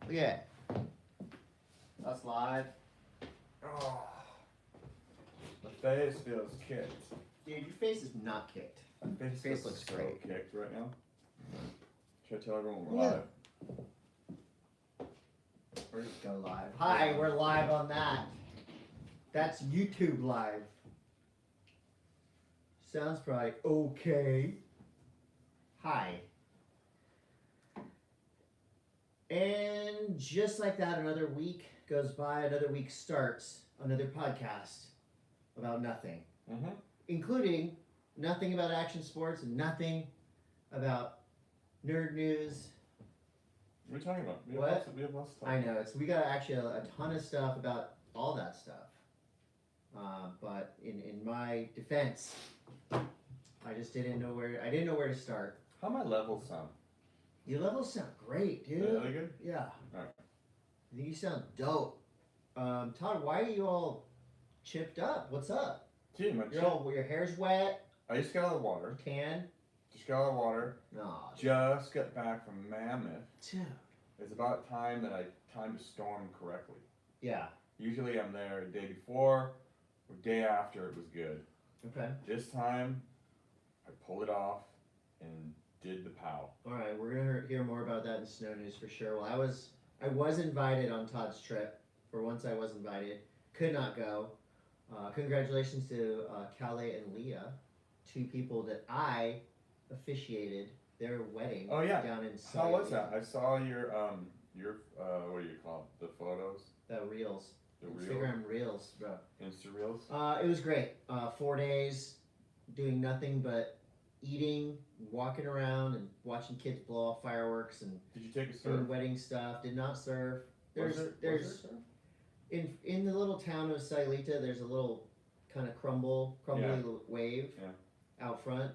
Look at it. That's live. Oh, my face feels kicked. Dude, your face is not kicked. My face, Face feels looks so great. kicked right now. Should I tell everyone we're Yeah. live? We're just go live. Hi, we're live on that. That's YouTube live. Sounds probably okay. Hi. And just like that, another week goes by, another week starts, another podcast about nothing. Mm-hmm. Including nothing about action sports and nothing about nerd news. What are you talking about? We have What? lots of stuff. I know, we got actually a ton of stuff about all that stuff. But in my defense, I just didn't know where to start. How my levels sound? Your levels sound great, dude. Really good? Yeah. Alright. I think you sound dope. Todd, why are you all chipped up? What's up? Gee, Your hair's wet. I just got out of the water. Tan. Just got out of the water. No. Just got back from M.A.S.S. Dude. It's about time that I timed a storm correctly. Yeah. Usually I'm there a day before or day after it was good. Okay. This time I pulled it off and did the POW. All right, we're gonna hear more about that in snow news for sure. Well, I was invited on Todd's trip. For once, I was invited. Could not go. Congratulations to Calais and Leah, two people that I officiated their wedding. Oh yeah. Down in How was that? I saw your what do you call it? The photos? The reels. The reels? Instagram reels, bro. Insta reels? It was great. 4 days doing nothing but eating, walking around, and watching kids blow off fireworks and Did you take a doing surf? wedding stuff. Did not surf. Was there surf? In the little town of Silita, there's a little kind of crumbly wave out front.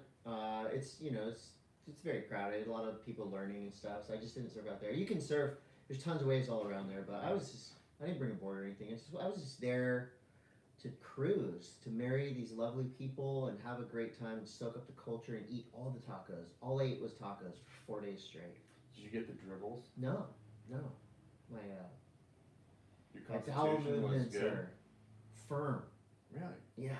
It's very crowded. A lot of people learning and stuff. So I just didn't surf out there. You can surf. There's tons of waves all around there, but I didn't bring a board or anything. I was just there to cruise, to marry these lovely people and have a great time and soak up the culture and eat all the tacos. All I ate was tacos for 4 days straight. Did you get the dribbles? No. My Your bowel constitution was movements good? are firm. Really? Yeah.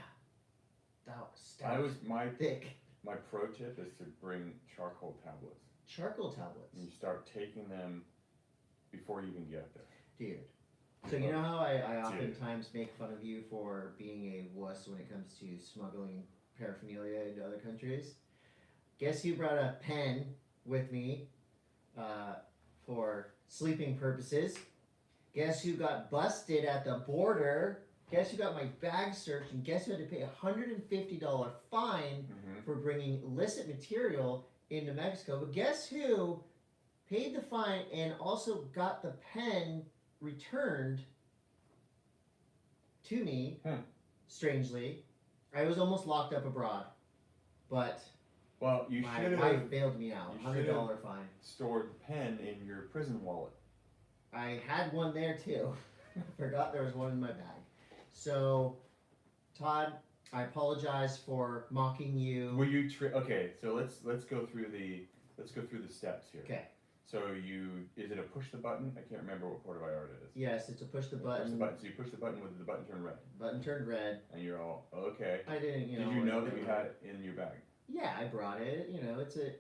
That was That stout. was Thick. my pro tip is to bring charcoal tablets. Charcoal tablets. And you start taking them before you even get there. Dude. So you know how I oftentimes make fun of you for being a wuss when it comes to smuggling paraphernalia into other countries? Guess who brought a pen with me for sleeping purposes? Guess who got busted at the border? Guess who got my bag searched? And guess who had to pay a $150 fine for bringing illicit material into Mexico? But guess who paid the fine and also got the pen returned to me? Strangely, I was almost locked up abroad, but well, you my should wife bailed me out. $100 fine. Stored the pen in your prison wallet. I had one there too. I forgot there was one in my bag. So, Todd, I apologize for mocking you. Were you okay? So let's go through the steps here. Okay. So is it a push the button? I can't remember what port of IR it is. Yes, it's a push the button. Push the button. So you push the button with the button turned red. Button turned red. And you're all okay. I didn't, Did you know that you had it in your bag? Yeah, I brought it.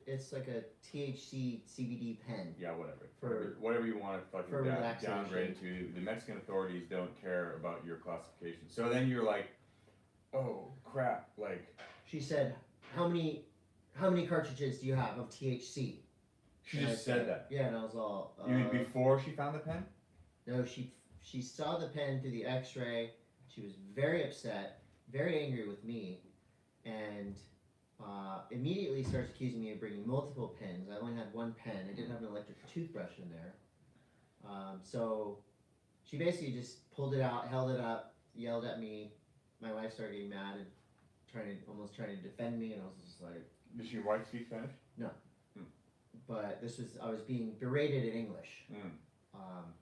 It's like a THC CBD pen. Yeah, whatever. Whatever you want to fucking downgrade to. The Mexican authorities don't care about your classification. So then you're like, oh crap! Like she said, how many cartridges do you have of THC? She just said that. Yeah, and I was all. You mean before she found the pen? No, she saw the pen through the X-ray. She was very upset, very angry with me, and immediately starts accusing me of bringing multiple pens. I only had one pen. I didn't have an electric toothbrush in there. So she basically just pulled it out, held it up, yelled at me. My wife started getting mad and almost trying to defend me, and I was just like. Did your wife speak Spanish? No. But I was being berated in English.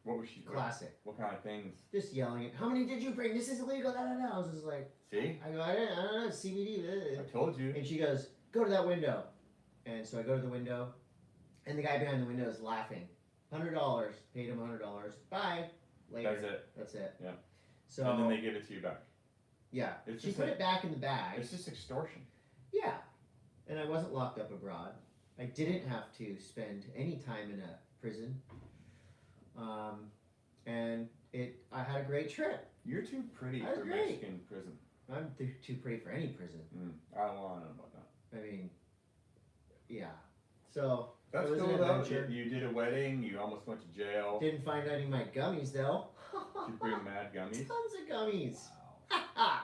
What was she? Classic. What kind of things? Just yelling at, how many did you bring? This is illegal. Da, da, da. I was just like, see? I go, I don't know, it's CBD. I told you. And she goes, go to that window. And so I go to the window, and the guy behind the window is laughing. $100. Paid him $100. Bye. Later. That's it. Yeah. So. And then they give it to you back. Yeah. She put it back in the bag. It's just extortion. Yeah. And I wasn't locked up abroad. I didn't have to spend any time in a prison. And I had a great trip. You're too pretty for Mexican prison. I'm too pretty for any prison. I don't want to know about that. I mean, yeah. So that's cool though. You did a wedding. You almost went to jail. Didn't find any of my gummies though. Did you bring mad gummies? Tons of gummies. Wow.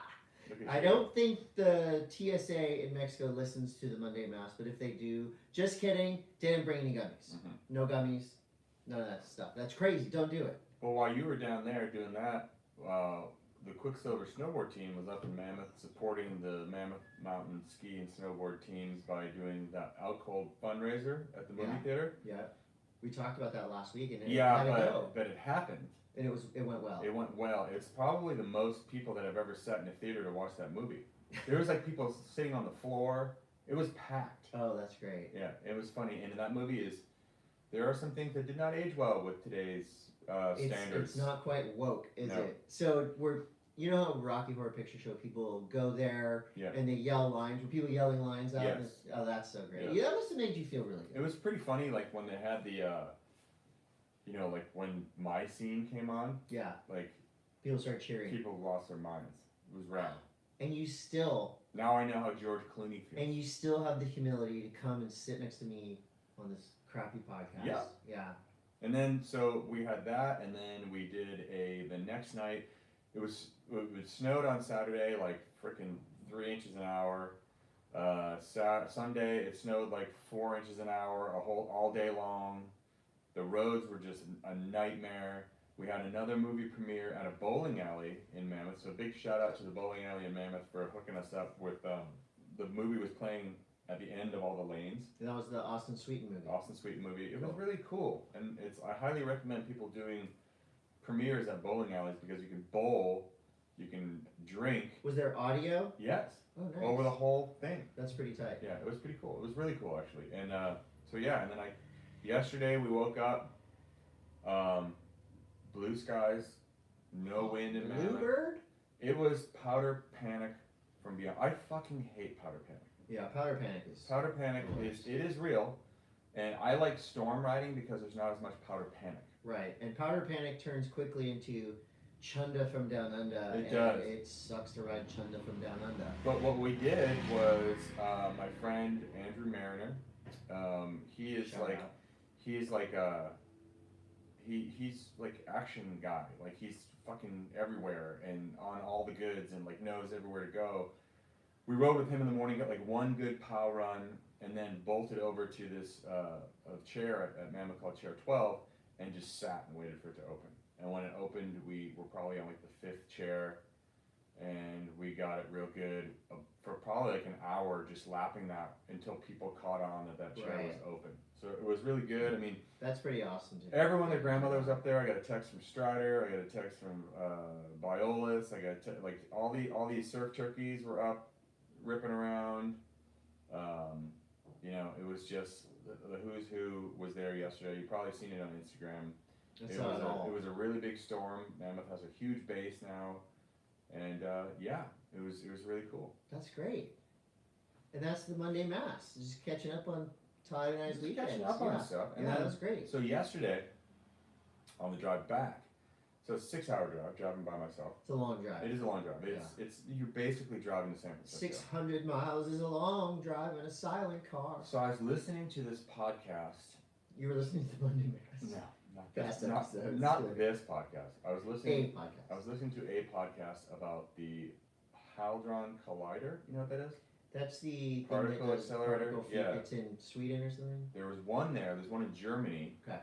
I don't think the TSA in Mexico listens to the Monday Mass, but if they do, just kidding. Didn't bring any gummies. No gummies. None of that stuff. That's crazy. Don't do it. Well, while you were down there doing that, the Quicksilver snowboard team was up in Mammoth supporting the Mammoth Mountain ski and snowboard teams by doing that Out Cold fundraiser at the movie theater. Yeah, we talked about that last week, and but it happened. And it went well. It went well. It's probably the most people that have ever sat in a theater to watch that movie. There was like people sitting on the floor. It was packed. Oh, that's great. Yeah, it was funny. And that movie there are some things that did not age well with today's standards. It's not quite woke, is it? So you know how Rocky Horror Picture Show people go there and they yell lines? Were people yelling lines out? Yes. Oh, that's so great. Yeah. Yeah, that must have made you feel really good. It was pretty funny, like when they had the, like when my scene came on. Yeah. Like people started cheering. People lost their minds. It was rad. And you still. Now I know how George Clooney feels. And you still have the humility to come and sit next to me on this crappy podcast. Yeah. Yeah. And then so we had that, and then we did the next night. It snowed on Saturday, like freaking 3 inches an hour. Sunday it snowed like 4 inches an hour, all day long. The roads were just a nightmare. We had another movie premiere at a bowling alley in Mammoth. So big shout out to the bowling alley in Mammoth for hooking us up with. The movie was playing at the end of all the lanes. And that was the Austin Sweeten movie. It was really cool, and I highly recommend people doing premieres at bowling alleys because you can bowl, you can drink. Was there audio? Yes. Oh, nice. Over the whole thing. That's pretty tight. Yeah, it was pretty cool. It was really cool actually, and and then yesterday we woke up, blue skies, no wind in Mammoth. Bluebird? It was powder panic from beyond. I fucking hate powder panic. Yeah, powder panic is real, and I like storm riding because there's not as much powder panic. Right, and powder panic turns quickly into Chunda from Down Under. It does. It sucks to ride Chunda from Down Under. But what we did was my friend Andrew Mariner. He's like action guy. Like he's fucking everywhere and on all the goods and like knows everywhere to go. We rode with him in the morning, got like one good pow run, and then bolted over to this a chair at Mammoth called Chair 12, and just sat and waited for it to open. And when it opened, we were probably on like the 5th chair, and we got it real good for probably like an hour, just lapping that until people caught on that chair was open. So it was really good. I mean, that's pretty awesome. Everyone, their grandmother was up there. I got a text from Strider. I got a text from Biolis. I got like all these surf turkeys were up, ripping around. It was just the who's who was there yesterday. You've probably seen it on Instagram. It was a really big storm. Mammoth has a huge base now, and it was really cool. That's great. And that's the Monday Mass. Just catching up on Todd and I's weekends. Catching up on stuff. And that was great. So yesterday, on the drive back, so it's a 6-hour drive, driving by myself. It's a long drive. It is a long drive. It's you're basically driving to San Francisco. 600 miles is a long drive in a silent car. So I was listening to this podcast. You were listening to the Monday Mass? No, not this podcast. I was listening to a podcast about the Hadron Collider. You know what that is? That's the particle accelerator. Yeah, it's in Sweden or something. There was one there. There's one in Germany. Okay.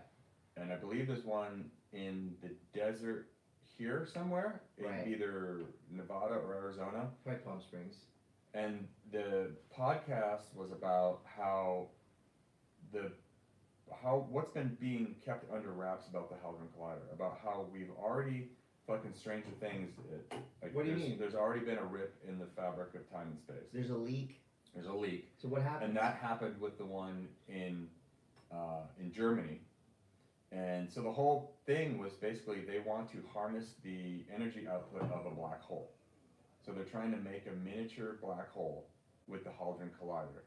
And I believe there's one in the desert here somewhere, in either Nevada or Arizona. Probably Palm Springs. And the podcast was about what's been being kept under wraps about the Hadron Collider, about how we've already fucking Stranger Things. What do you mean? There's already been a rip in the fabric of time and space. There's a leak. So what happened? And that happened with the one in Germany. And so the whole thing was basically they want to harness the energy output of a black hole. So they're trying to make a miniature black hole with the Hadron Collider.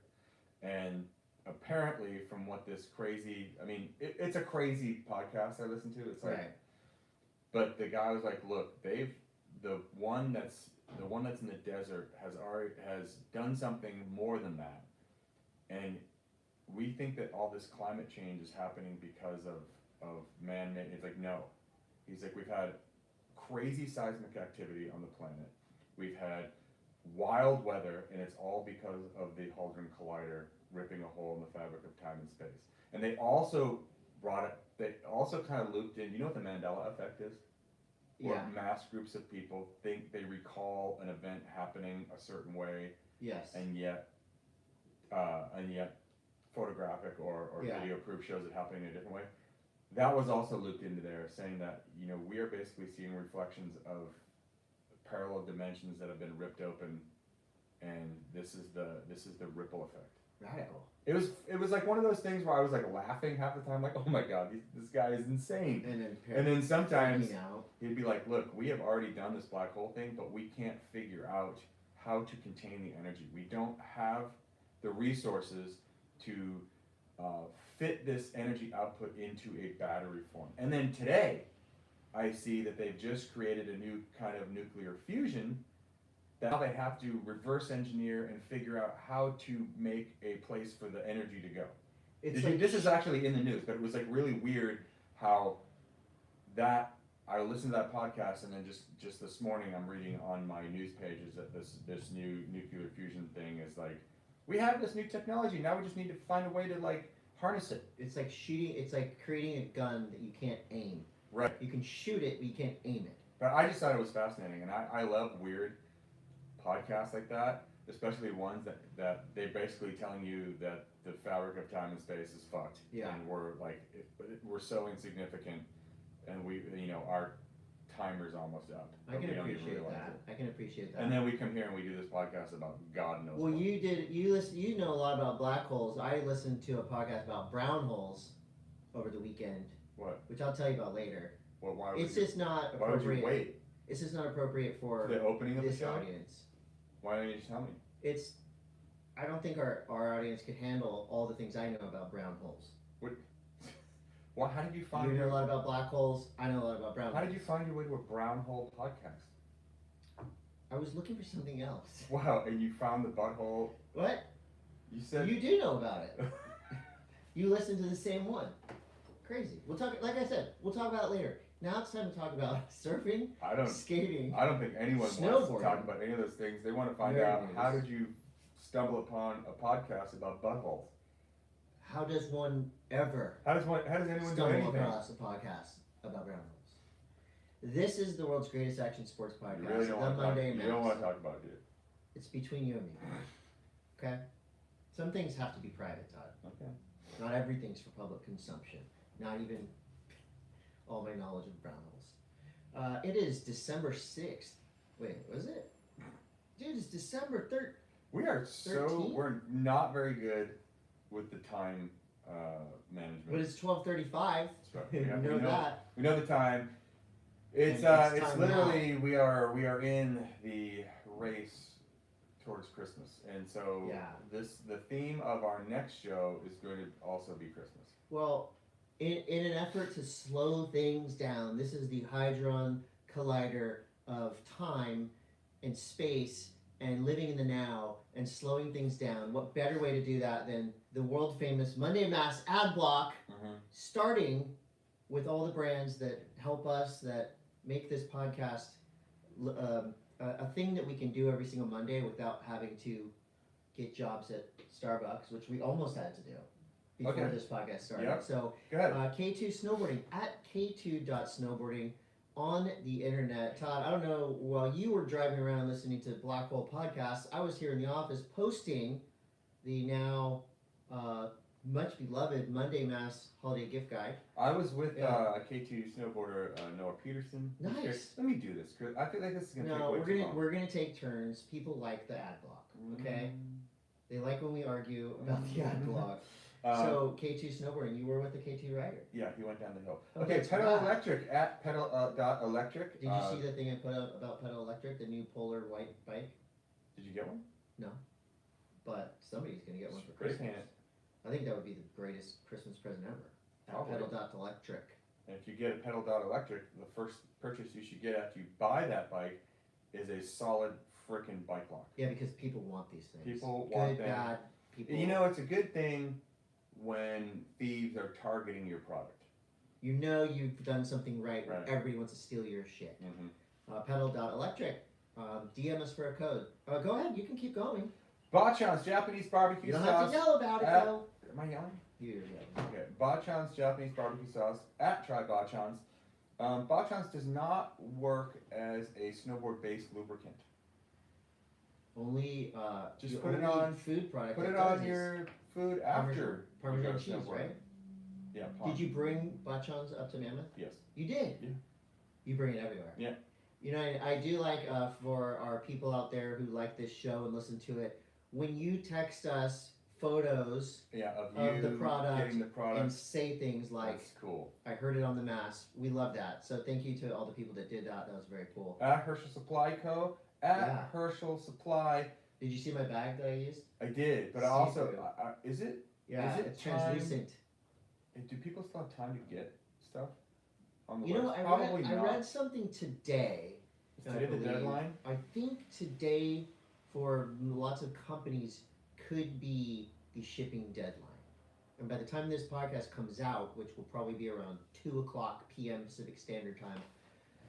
And apparently from what this crazy, I mean, it's a crazy podcast I listen to. It's like, Right. but the guy was like, look, the one that's in the desert has done something more than that. And we think that all this climate change is happening because of man-made. It's like, no. He's like, we've had crazy seismic activity on the planet. We've had wild weather, and it's all because of the Hadron Collider ripping a hole in the fabric of time and space. And they also kind of looped in, you know what the Mandela effect is? Where Yeah. mass groups of people think they recall an event happening a certain way, Yes. and yet photographic or Yeah. video proof shows it happening in a different way. That was also looped into there, saying that, you know, we are basically seeing reflections of parallel dimensions that have been ripped open, and this is the ripple effect. Radical. It was like one of those things where I was like laughing half the time, like, oh my god, this guy is insane. And then sometimes freaking out. he'd be like, look, we have already done this black hole thing, but we can't figure out how to contain the energy. We don't have the resources to fit this energy output into a battery form. And then today, I see that they've just created a new kind of nuclear fusion that now they have to reverse engineer and figure out how to make a place for the energy to go. This is actually in the news, but it was like really weird how that, I listened to that podcast, and then just this morning I'm reading on my news pages that this new nuclear fusion thing is like, we have this new technology, now we just need to find a way to like harness it. It's like shooting. It's like creating a gun that you can't aim. Right. You can shoot it, but you can't aim it. But I just thought it was fascinating, and I love weird podcasts like that, especially ones that they're basically telling you that the fabric of time and space is fucked. Yeah. And we're like, we're so insignificant, and our timer's almost up. I but can we don't even appreciate realize that. it. I can appreciate that. And then we come here and we do this podcast about God knows Well, what. you know a lot about black holes. I listened to a podcast about brown holes over the weekend. What? Which I'll tell you about later. What? Why would It's you, just not why would you appropriate. wait It's just not appropriate for for the opening of the this show? audience. Why don't you just tell me? I don't think our audience could handle all the things I know about brown holes. Well, how did you find You know a lot about black holes. I know a lot about brown How holes. did you find your way to a brown hole podcast? I was looking for something else. Wow, and you found the butthole. What? You said You do know about it. You listen to the same one. Crazy. We'll talk. Like I said, we'll talk about it later. Now it's time to talk about surfing, skating. I don't think anyone wants to Snowboarding. talk about any of those things. They want to find Very out nice. how did you stumble upon a podcast about buttholes? How does one ever How does anyone do stumble anything? across a podcast about brown holes? This is the world's greatest action sports podcast. You really don't the want to talk. Monday You don't M.A.S.S. want to talk about it, It's between you and me. Okay? Some things have to be private, Todd. okay? Not everything's for public consumption. Not even all my knowledge of brown holes. It is December 6th. Wait, was it? Dude, it's December 3rd. We're 13? not very good with the time management. But it's 12:35. So, You yeah, know that. We know the time. It's And it's it's time literally we are in the race towards Christmas, and so Yeah. the theme of our next show is going to also be Christmas. Well, in an effort to slow things down, this is the Hadron Collider of time and space and living in the now and slowing things down. What better way to do that than the world famous Monday M.A.S.S ad block, starting with all the brands that help us, that make this podcast a thing that we can do every single Monday without having to get jobs at Starbucks, which we almost had to do before Okay. this podcast started. Yep. So Go ahead. K2 Snowboarding at K2.snowboarding on the internet. Todd, I don't know, while you were driving around listening to Black Hole podcasts, I was here in the office posting the now much beloved Monday M.A.S.S holiday gift guide. I was with Yeah. a K2 snowboarder, Noah Peterson. Nice. Here, let me do this, Chris. I feel like this is gonna No, take way too long. we're gonna take turns. People like the ad block, okay? They like when we argue about the ad block. So K2 snowboarding, you were with the K2 rider. Yeah, he went down the hill. Oh, Okay, that's Pedal rad. Electric at pedal dot electric. Did you see the thing I put out about Pedal Electric, the new polar white bike? Did you get one? No, but somebody's gonna get one for Spray Christmas. paint it. I think that would be the greatest Christmas present ever. Probably. Pedal dot electric. And if you get a Pedal dot electric, the first purchase you should get after you buy that bike is a solid frickin' bike lock. Yeah, because people want these things. People want Good, them. bad people. You know, it's a good thing when thieves are targeting your product. You know you've done something right when Right. everybody wants to steal your shit. Mm-hmm. Pedal dot electric. DM us for a code. Go ahead, you can keep going. Bachan's Japanese barbecue You don't sauce. have to yell about it at- though. Am I yelling? You're yelling. Okay, Bachan's Japanese barbecue sauce at Try Bachan's. Bachan's does not work as a snowboard-based lubricant. Only Just the put it only on- food product. Put that it does on is your food after Parmesan you go cheese, snowboarding. right? Yeah. Did you bring bachans up to Mammoth? Yes. You did. Yeah. You bring it everywhere. Yeah. You know, I do like for our people out there who like this show and listen to it. When you text us photos Yeah, of Of you the product getting the and product. say things like, That's cool. "I heard it on the M.A.S.S," we love that. So thank you to all the people that did that. That was very cool. At Herschel Supply Co. At Yeah. Herschel Supply. Did you see my bag that I used? I did, but I See also through. is it? Yeah, Is it it's time- translucent. Do people still have time to get stuff on the You know, website? I Probably read, not. I read something today. Is I today the believe. deadline? I think today, for lots of companies, could be the shipping deadline. And by the time this podcast comes out, which will probably be around 2:00 p.m. Pacific Standard Time,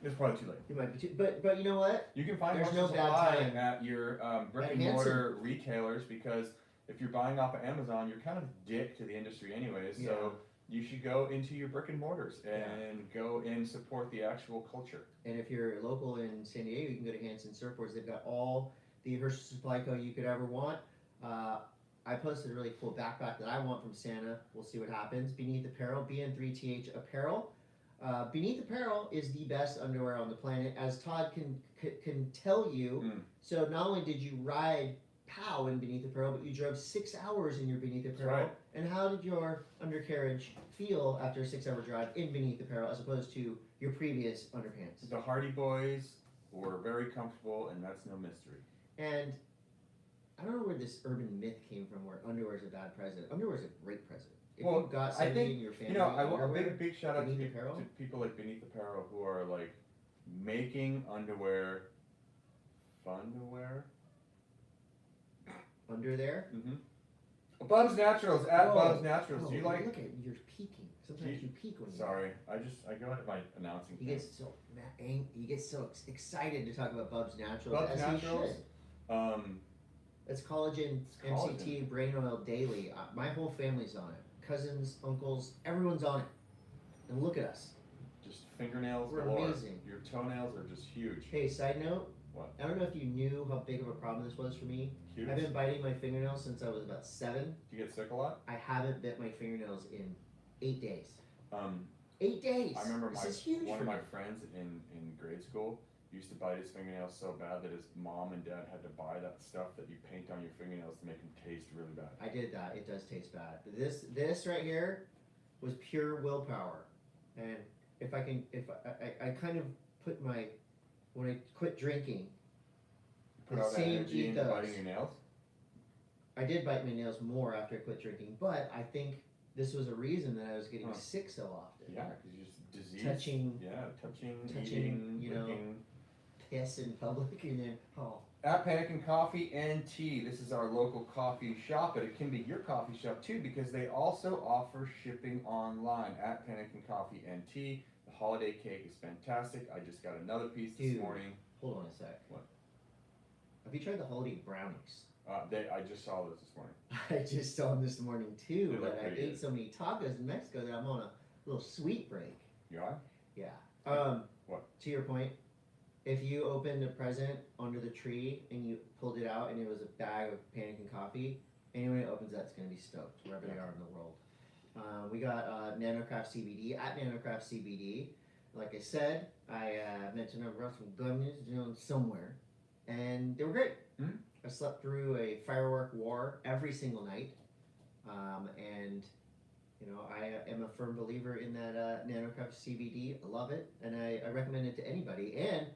It's probably too late. it might be too. But you know what? You can find There's Herschel no bad Supply time. at your brick At and mortar retailers because if you're buying off of Amazon, you're kind of a dick to the industry anyways. So you should go into your brick and mortars and go and support the actual culture. And if you're local in San Diego, you can go to Hanson Surfboards. They've got all the Herschel Supply Co. you could ever want. I posted a really cool backpack that I want from Santa. We'll see what happens. Beneath Apparel, BN3TH Apparel. Beneath Apparel is the best underwear on the planet, as Todd can tell you. Mm. So not only did you ride POW in Beneath Apparel, but you drove 6 hours in your Beneath Apparel. right. And how did your undercarriage feel after a 6-hour drive in Beneath Apparel as opposed to your previous underpants? The Hardy Boys were very comfortable, and that's no mystery. And I don't know where this urban myth came from where underwear is a bad president. Underwear is a great president. If Well, you've got I somebody think, in your family, You know, a underwear, big shout out to, Beneath Apparel? to people like Beneath Apparel who are like making underwear fun to wear. under there. Mm-hmm. Bub's Naturals at Whoa. Bub's Naturals. Do you Oh, like? Look at you're peeking. Sometimes you peek when you. Sorry, I go into my announcing. He thing. gets so he gets so excited to talk about Bub's Naturals, Bub's as Naturals? he should. It's collagen, collagen. MCT, brain oil daily. My whole family's on it. Cousins, uncles, everyone's on it. And look at us. Just fingernails We're galore. amazing. Your toenails are just huge. Hey, side note. What? I don't know if you knew how big of a problem this was for me. Huge. I've been biting my fingernails since I was about 7. Do you get sick a lot? I haven't bit my fingernails in 8 days. 8 8 days. I remember this is huge one for of me. my friends in grade school used to bite his fingernails so bad that his mom and dad had to buy that stuff that you paint on your fingernails to make them taste really bad. I did that. It does taste bad. But this right here was pure willpower. And if I kind of put when I quit drinking, Put the all that same energy into ethos. biting your nails. I did bite my nails more after I quit drinking, but I think this was a reason that I was getting sick so often. Yeah, because you just disease. Touching, touching, touching, eating, you know. drinking. piss in public, and then At Panic and Coffee and Tea, this is our local coffee shop, but it can be your coffee shop too because they also offer shipping online at Panic and Coffee and Tea. The holiday cake is fantastic. I just got another piece this Dude. morning. hold on a sec. What? Have you tried the holiday brownies? I just saw this morning. I just saw them this morning too, They look but I pretty ate good. so many tacos in Mexico that I'm on a little sweet break. You are? Yeah. What? To your point, if you opened a present under the tree and you pulled it out and it was a bag of Panic and Coffee, anyone who opens that's going to be stoked wherever they are in the world. We got Nanocraft CBD at Nanocraft CBD. Like I said, I mentioned I brought some gummies somewhere, and they were great. Mhm. I slept through a firework war every single night. And I am a firm believer in that NanoCrush CBD. I love it, and I recommend it to anybody. And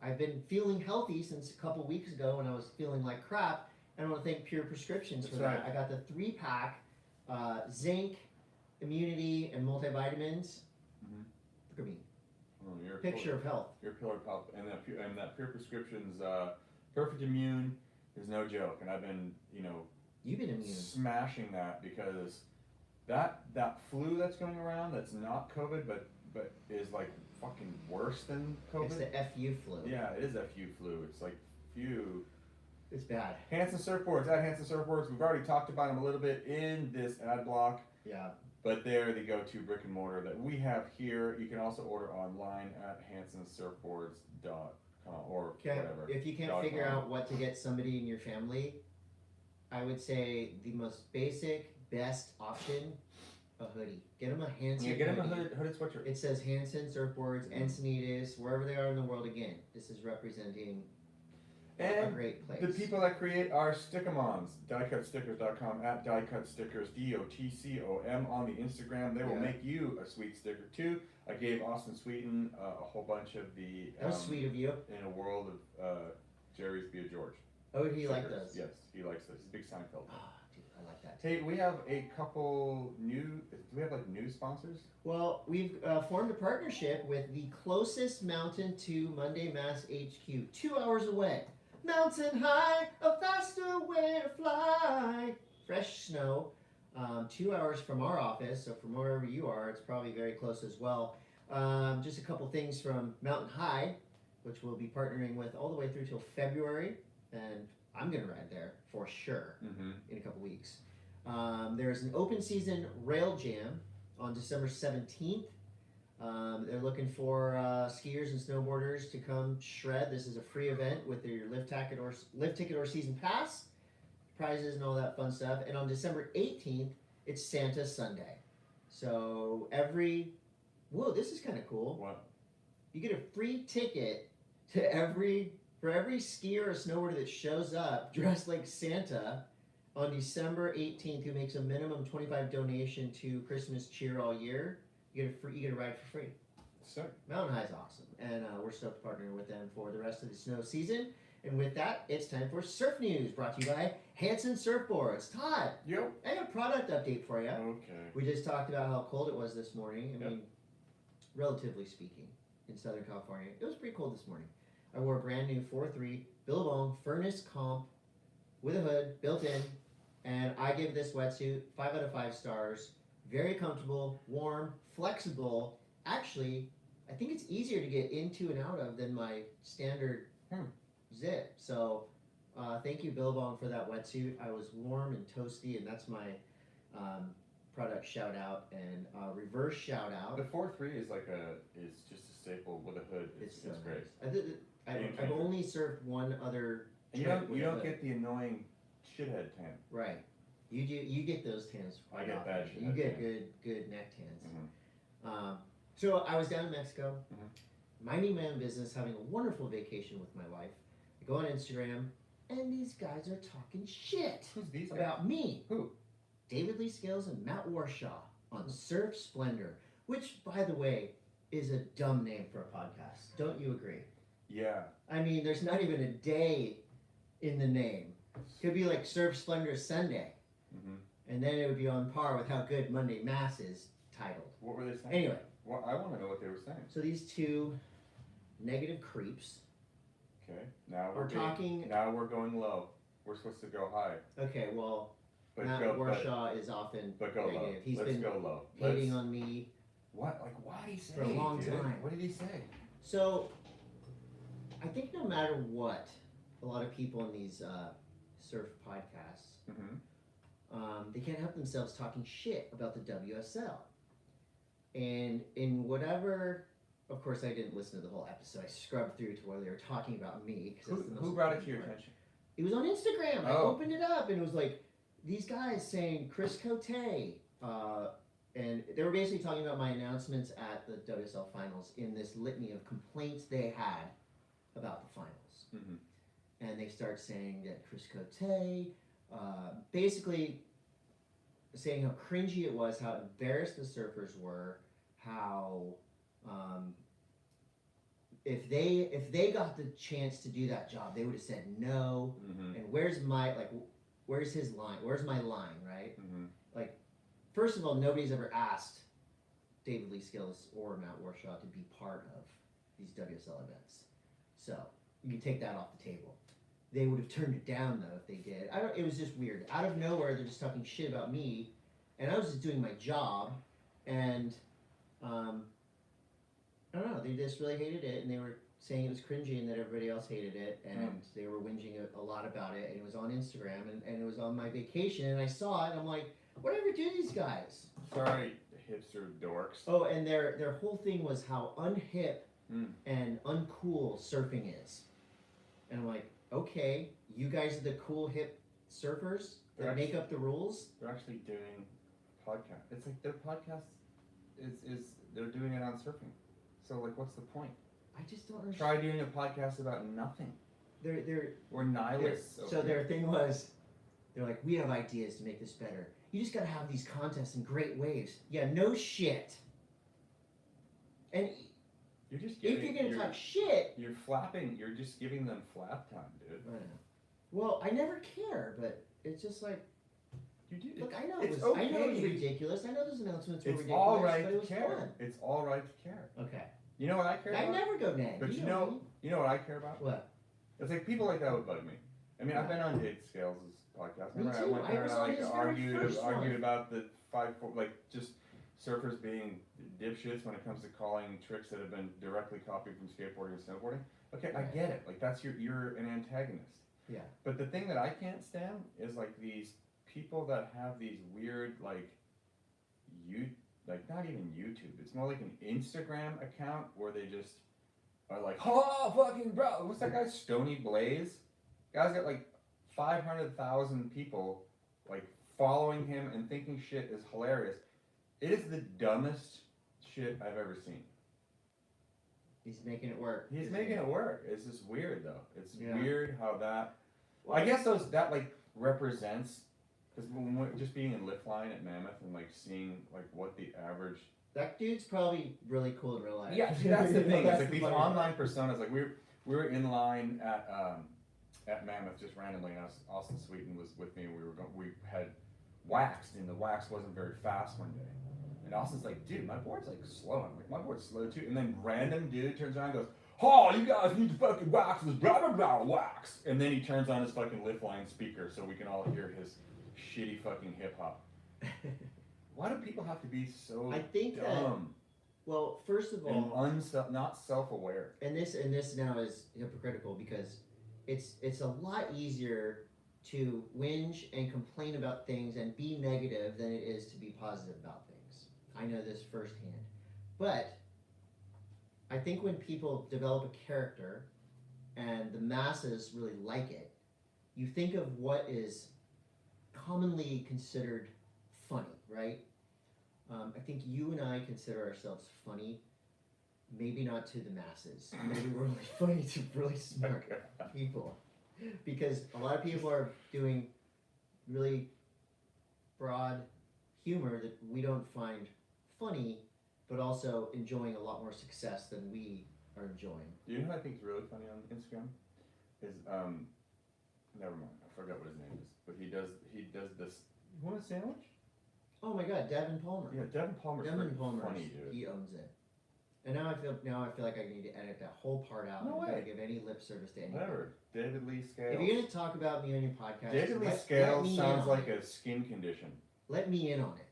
I've been feeling healthy since a couple weeks ago when I was feeling like crap. And I want to thank Pure Prescriptions for that. I got the 3-pack zinc, immunity, and multivitamins. Look at me. Picture of health. Your pillar of health, and that Pure Prescriptions Perfect Immune is no joke. And I've been, You've been immune. Smashing that because that flu that's going around that's not COVID, but is like fucking worse than COVID. It's the FU flu. Yeah, it is FU flu. It's like few. It's bad. Hanson Surfboards, at Hanson Surfboards. We've already talked about them a little bit in this ad block. Yeah. But they're the go-to brick and mortar that we have here. You can also order online at hansonsurfboards.com or whatever. If you can't figure out what to get somebody in your family, I would say the most basic, best option, a hoodie. Get them a Hanson hoodie. Get them a hooded sweatshirt. It says Hanson Surfboards, Encinitas, wherever they are in the world. Again, this is representing a great place. The people that create our stick-a-mons, diecutstickers.com, at diecutstickers, DOTCOM on the Instagram. They will make you a sweet sticker too. I gave Austin Sweeten a whole bunch of the. That was sweet of you. In a world of Jerry's Be a George. Oh, he liked those? Yes, he likes those. He's a big Seinfeld. Oh, dude, I like that. Hey, we have a couple new. Do we have like new sponsors? Well, we've formed a partnership with the closest mountain to Monday M.A.S.S HQ, 2 hours away. Mountain high, a faster way to fly. Fresh snow, 2 hours from our office, so from wherever you are, it's probably very close as well. Just a couple things from Mountain High, which we'll be partnering with all the way through till February, and I'm going to ride there for sure in a couple weeks. There's an open season rail jam on December 17th. They're looking for skiers and snowboarders to come shred. This is a free event with your lift ticket or season pass, prizes and all that fun stuff. And on December 18th, it's Santa Sunday. So this is kind of cool. What? You get a free ticket to for every skier or snowboarder that shows up dressed like Santa on December 18th, who makes a minimum $25 donation to Christmas Cheer all year. You get a ride for free. Sick. Mountain High is awesome, and we're stoked to partner with them for the rest of the snow season. And with that, it's time for Surf News, brought to you by Hanson Surfboards. Todd, Yep. I got a product update for you. Okay. We just talked about how cold it was this morning. I mean, relatively speaking, in Southern California, it was pretty cold this morning. I wore a brand new 4.3 Billabong Furnace Comp with a hood built in, and I give this wetsuit 5 out of 5 stars. Very comfortable, warm, flexible. Actually, I think it's easier to get into and out of than my standard zip. So, thank you, Billabong, for that wetsuit. I was warm and toasty, and that's my product shout out and reverse shout out. The 4.3 is just a staple with a hood. It's great. I've only surfed one other. And you don't get the annoying shithead tan. Right. You get those tans. I get bad shit. You get good neck tans. So I was down in Mexico, minding my own business, having a wonderful vacation with my wife. I go on Instagram, and these guys are talking shit. Who's these guys? About me. Who? David Lee Scales and Matt Warshaw on Surf Splendor, which, by the way, is a dumb name for a podcast. Don't you agree? Yeah. I mean, there's not even a day in the name. Could be like Surf Splendor Sunday. And then it would be on par with how good Monday M.A.S.S is titled. What were they saying? Anyway. Well, I want to know what they were saying. So these two negative creeps. Okay. Now we're talking. Now we're going low. We're supposed to go high. Okay. Well, but Matt Warshaw is often negative. Low. He's Let's been go low. hating on me. What? Like, why did he say? For a long time. What did he say? So, I think no matter what, a lot of people in these surf podcasts, they can't help themselves talking shit about the WSL. And in whatever, of course, I didn't listen to the whole episode. I scrubbed through to where they were talking about me. Who brought it to your attention? It was on Instagram. I opened it up, and it was like these guys saying Chris Cote, and they were basically talking about my announcements at the WSL finals in this litany of complaints they had about the finals. And they start saying that Chris Cote, basically, saying how cringy it was, how embarrassed the surfers were, how if they got the chance to do that job, they would have said no. Mm-hmm. And where's his line? Where's my line? Right? Mm-hmm. Like, first of all, nobody's ever asked David Lee Scales or Matt Warshaw to be part of these WSL events, so you can take that off the table. They would have turned it down though if they did. It was just weird. Out of nowhere, they're just talking shit about me, and I was just doing my job, and I don't know. They just really hated it, and they were saying it was cringy and that everybody else hated it, and they were whinging a lot about it. And it was on Instagram, and it was on my vacation, and I saw it. And I'm like, whatever do these guys? Sorry, hipster dorks. Oh, and their whole thing was how unhip and uncool surfing is, and I'm like, okay, you guys are the cool hip surfers that make up the rules. They're actually doing a podcast. It's like their podcast is they're doing it on surfing. So like, what's the point? I just don't understand. Try doing a podcast about nothing. We're nihilists. So their thing was, they're like, we have ideas to make this better. You just gotta have these contests and great waves. Yeah, no shit. And you're just if you're gonna talk shit, you're flapping. You're just giving them flap time, dude. I know. Well, I never care, but it's just like, you do. Look, I know it's I know it's ridiculous. I know those announcements were it's ridiculous. all right but to it was care. fun. It's all right to care. Okay. You know what I care about? I never go nag. But you know what I care about? What? It's like people like that would bug me. I mean, I've been on Dave Scales' podcast. Me Remember too. I went there and I like argued one. about the 5-4, like just surfers being dipshits when it comes to calling tricks that have been directly copied from skateboarding and snowboarding. Okay, I get it. Like that's you're an antagonist. Yeah. But the thing that I can't stand is like these people that have these weird like not even YouTube. It's more like an Instagram account where they just are like, oh fucking bro, what's that guy Stony Blaze? Guy's got like 500,000 people like following him and thinking shit is hilarious. It is the dumbest shit I've ever seen. He's making it work. He's making it work. It's just weird though. It's weird how that. Well, I guess that like represents, because just being in lift line at Mammoth and like seeing like what the average. That dude's probably really cool in real life. Yeah, that's the thing. It's That's like these funny online personas. Like we were in line at Mammoth just randomly, and Austin Sweeten was with me. And we had waxed, and the wax wasn't very fast one day. And Austin's like, dude, my board's like slow. I'm like, my board's slow too. And then random dude turns around and goes, oh, you guys need to fucking wax this blah blah blah wax. And then he turns on his fucking lift line speaker so we can all hear his shitty fucking hip hop. Why do people have to be so I think dumb? Well, first of all, and not self-aware. And this now is hypocritical because it's a lot easier to whinge and complain about things and be negative than it is to be positive about things. I know this firsthand. But I think when people develop a character and the masses really like it, you think of what is commonly considered funny, right? I think you and I consider ourselves funny, maybe not to the masses. Maybe we're only funny to really smart people. Because a lot of people are doing really broad humor that we don't find funny, but also enjoying a lot more success than we are enjoying. You know who I think is really funny on Instagram? Is never mind, I forgot what his name is. But he does this. You want a sandwich? Oh my God, Devin Palmer. Yeah, Devin Palmer's funny, dude. He owns it. And now I feel like I need to edit that whole part out. No I'm way. not give any lip service to anyone. Whatever. David Lee Scales. If you're gonna talk about me on your podcast, David Lee let Scales me sounds in on like it. a skin condition. Let me in on it.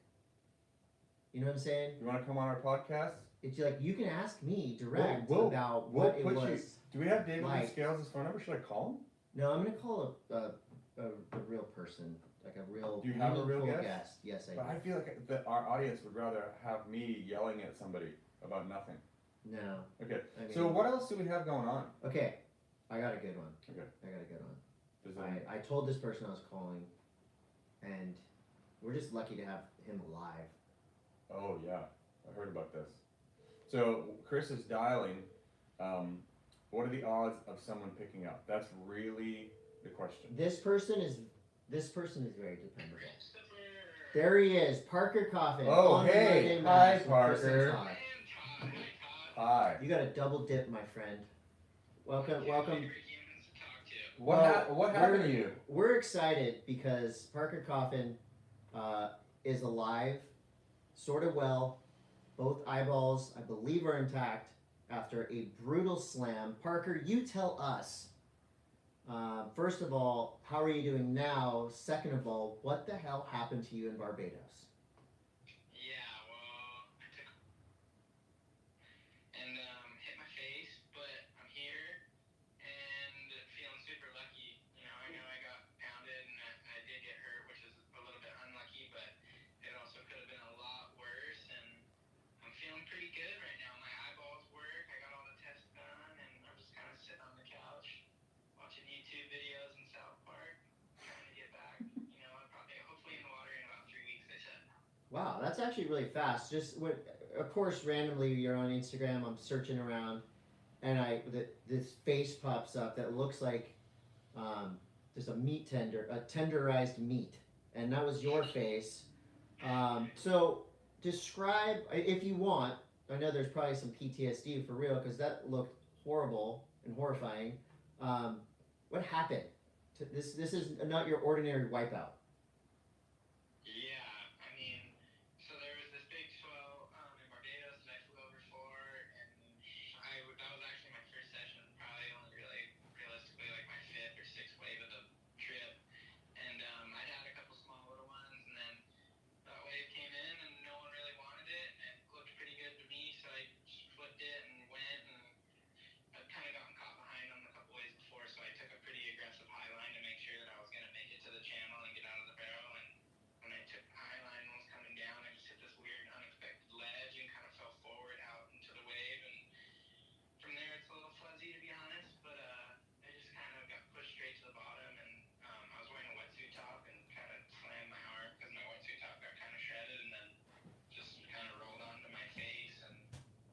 You know what I'm saying? You want to come on our podcast? It's like you can ask me direct We'll about we'll what it put was. you. Do we have David Lee like. Scales' phone number? Should I call him? No, I'm gonna call a real person, like a real. Do you have a real meaningful guest? Yes, I do. But I feel like our audience would rather have me yelling at somebody about nothing. No. Okay. I mean, So what else do we have going on? Okay, I got a good one. Okay. I got a good one. Does I told this person I was calling, and we're just lucky to have him alive. Oh yeah, I heard about this. So Chris is dialing. What are the odds of someone picking up? That's really the question. This person is very dependable. There he is, Parker Coffin. Oh, on the hey. Monday Hi, Mass with Chris and Parker. Todd. And Todd. Hi, Todd. Hi. You got a double dip, my friend. Welcome. Favorite humans to talk to. What happened to you? We're excited because Parker Coffin is alive, sort of well. Both eyeballs, I believe, are intact after a brutal slam. Parker, you tell us. First of all, how are you doing now? Second of all, what the hell happened to you in Barbados? Yeah, well, I took and hit my face, but I'm here and feeling super lucky. I know I got pounded and I did get hurt, which is a little bit unlucky, but it also could have been a lot worse. And I'm feeling pretty good right now. My eyeballs work. I got all the tests done, and I'm just kind of sitting on the couch watching YouTube videos in South Park, trying to get back. Probably hopefully in the water in about 3 weeks. They said. Wow, that's actually really fast. Of course, randomly you're on Instagram. I'm searching around, and this face pops up that looks like just a tenderized meat, and that was your face. So describe, if you want. I know there's probably some PTSD for real because that looked horrible and horrifying. What happened? This is not your ordinary wipeout. Yeah, so there was this big swell in Barbados that I flew over for, and that was actually my first session, probably only really realistically like my fifth or sixth wave of the trip, and I'd had a couple small little ones, and then that wave came in, and no one really wanted it, and it looked pretty good to me, so I just flipped it and went, and I'd kind of gotten caught behind on a couple waves before, so I took a pretty aggressive high line to make sure that I was going to make it to the channel and get out of the barrel, and when I took the high line and was coming down, I just hit this weird unexpected ledge and kind of fell forward out into the wave, and from there it's a little fuzzy to be honest, but I just kind of got pushed straight to the bottom, and I was wearing a wetsuit top and kind of slammed my arm because my wetsuit top got kind of shredded, and then just kind of rolled onto my face, and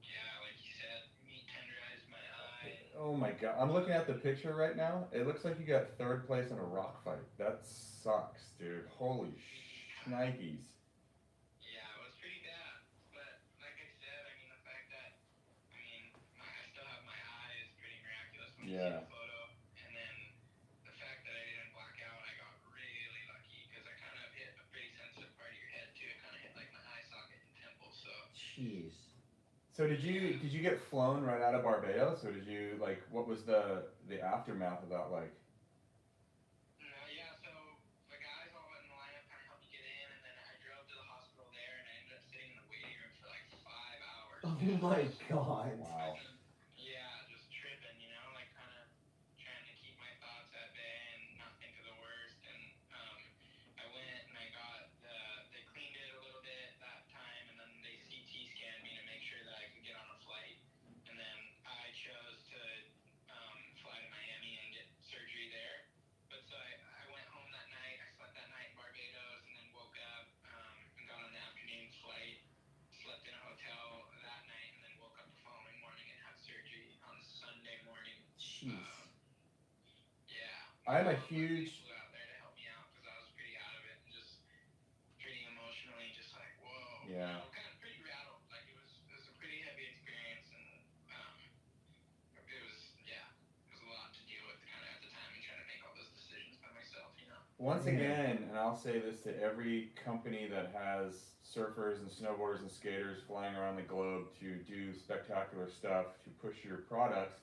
yeah, like you said, meat tenderized my eye. Oh my god. I'm looking at the picture right now. It looks like you got third place in a rock fight. That sucks, dude. Holy shnikes. Yeah, it was pretty bad, but like I said, the fact that I still have my eye is pretty miraculous when you see Yeah. the photo, and then the fact that I didn't black out, I got really lucky because I kind of hit a pretty sensitive part of your head too. It kind of hit like my eye socket and temple, so. Jeez. So did you get flown right out of Barbados, or did you what was the aftermath of that like? No, yeah, so the guys all in the lineup kind of helped me get in, and then I drove to the hospital there, and I ended up sitting in the waiting room for like 5 hours. Oh my god. Wow. Yeah, just tripping, like kind of trying to keep my thoughts at bay and not think of the worst. And I went and they cleaned it a little bit that time, and then they CT scanned me to make sure that I could get on a flight. And then I chose to fly to Miami and get surgery there. But so I went home that night, I slept that night in Barbados, and then woke up and got on an afternoon flight, slept in a hotel that night, and then woke up the following morning and had surgery on Sunday morning. Jeez. Yeah. I'm a They huge. flew out there to help me out because I was pretty out of it and just pretty emotionally just like, whoa. Yeah. Kind of pretty rattled. Like it was a pretty heavy experience, and it was a lot to deal with kind of at the time and trying to make all those decisions by myself. Once Yeah. again, and I'll say this to every company that has surfers and snowboarders and skaters flying around the globe to do spectacular stuff to push your products.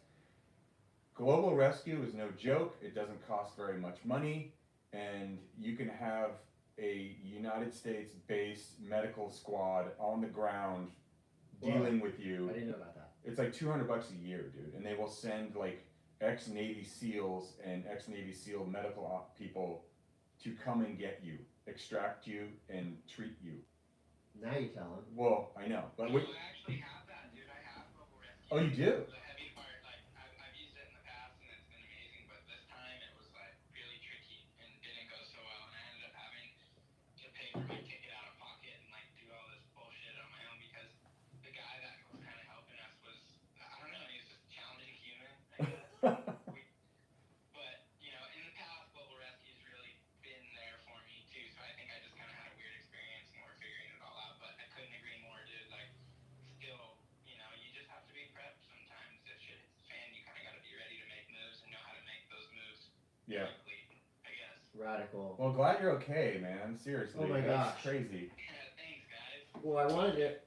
Global rescue is no joke. It doesn't cost very much money, and you can have a United States based medical squad on the ground dealing with you. I didn't know about that. It's like $200 a year, dude, and they will send like ex-Navy SEALs and ex-Navy SEAL medical people to come and get you, extract you, and treat you. Now you tell him. Well, I know, but I actually have that, dude. I have Global Rescue. Oh, you do? The heavy part, like I've used it in the past and it's been amazing, but this time it was like really tricky and didn't go so well, and I ended up having to pay for my ticket out of pocket and like do all this bullshit on my own because the guy that was kind of helping us was, I don't know, he was just a challenging human, I guess. But in the past, Global Rescue's really been there for me too. So I think I just kind of had a weird experience Yeah. I guess. Radical. Well, glad you're okay, man. Seriously. Oh my that's gosh. crazy. Thanks, guys. Well,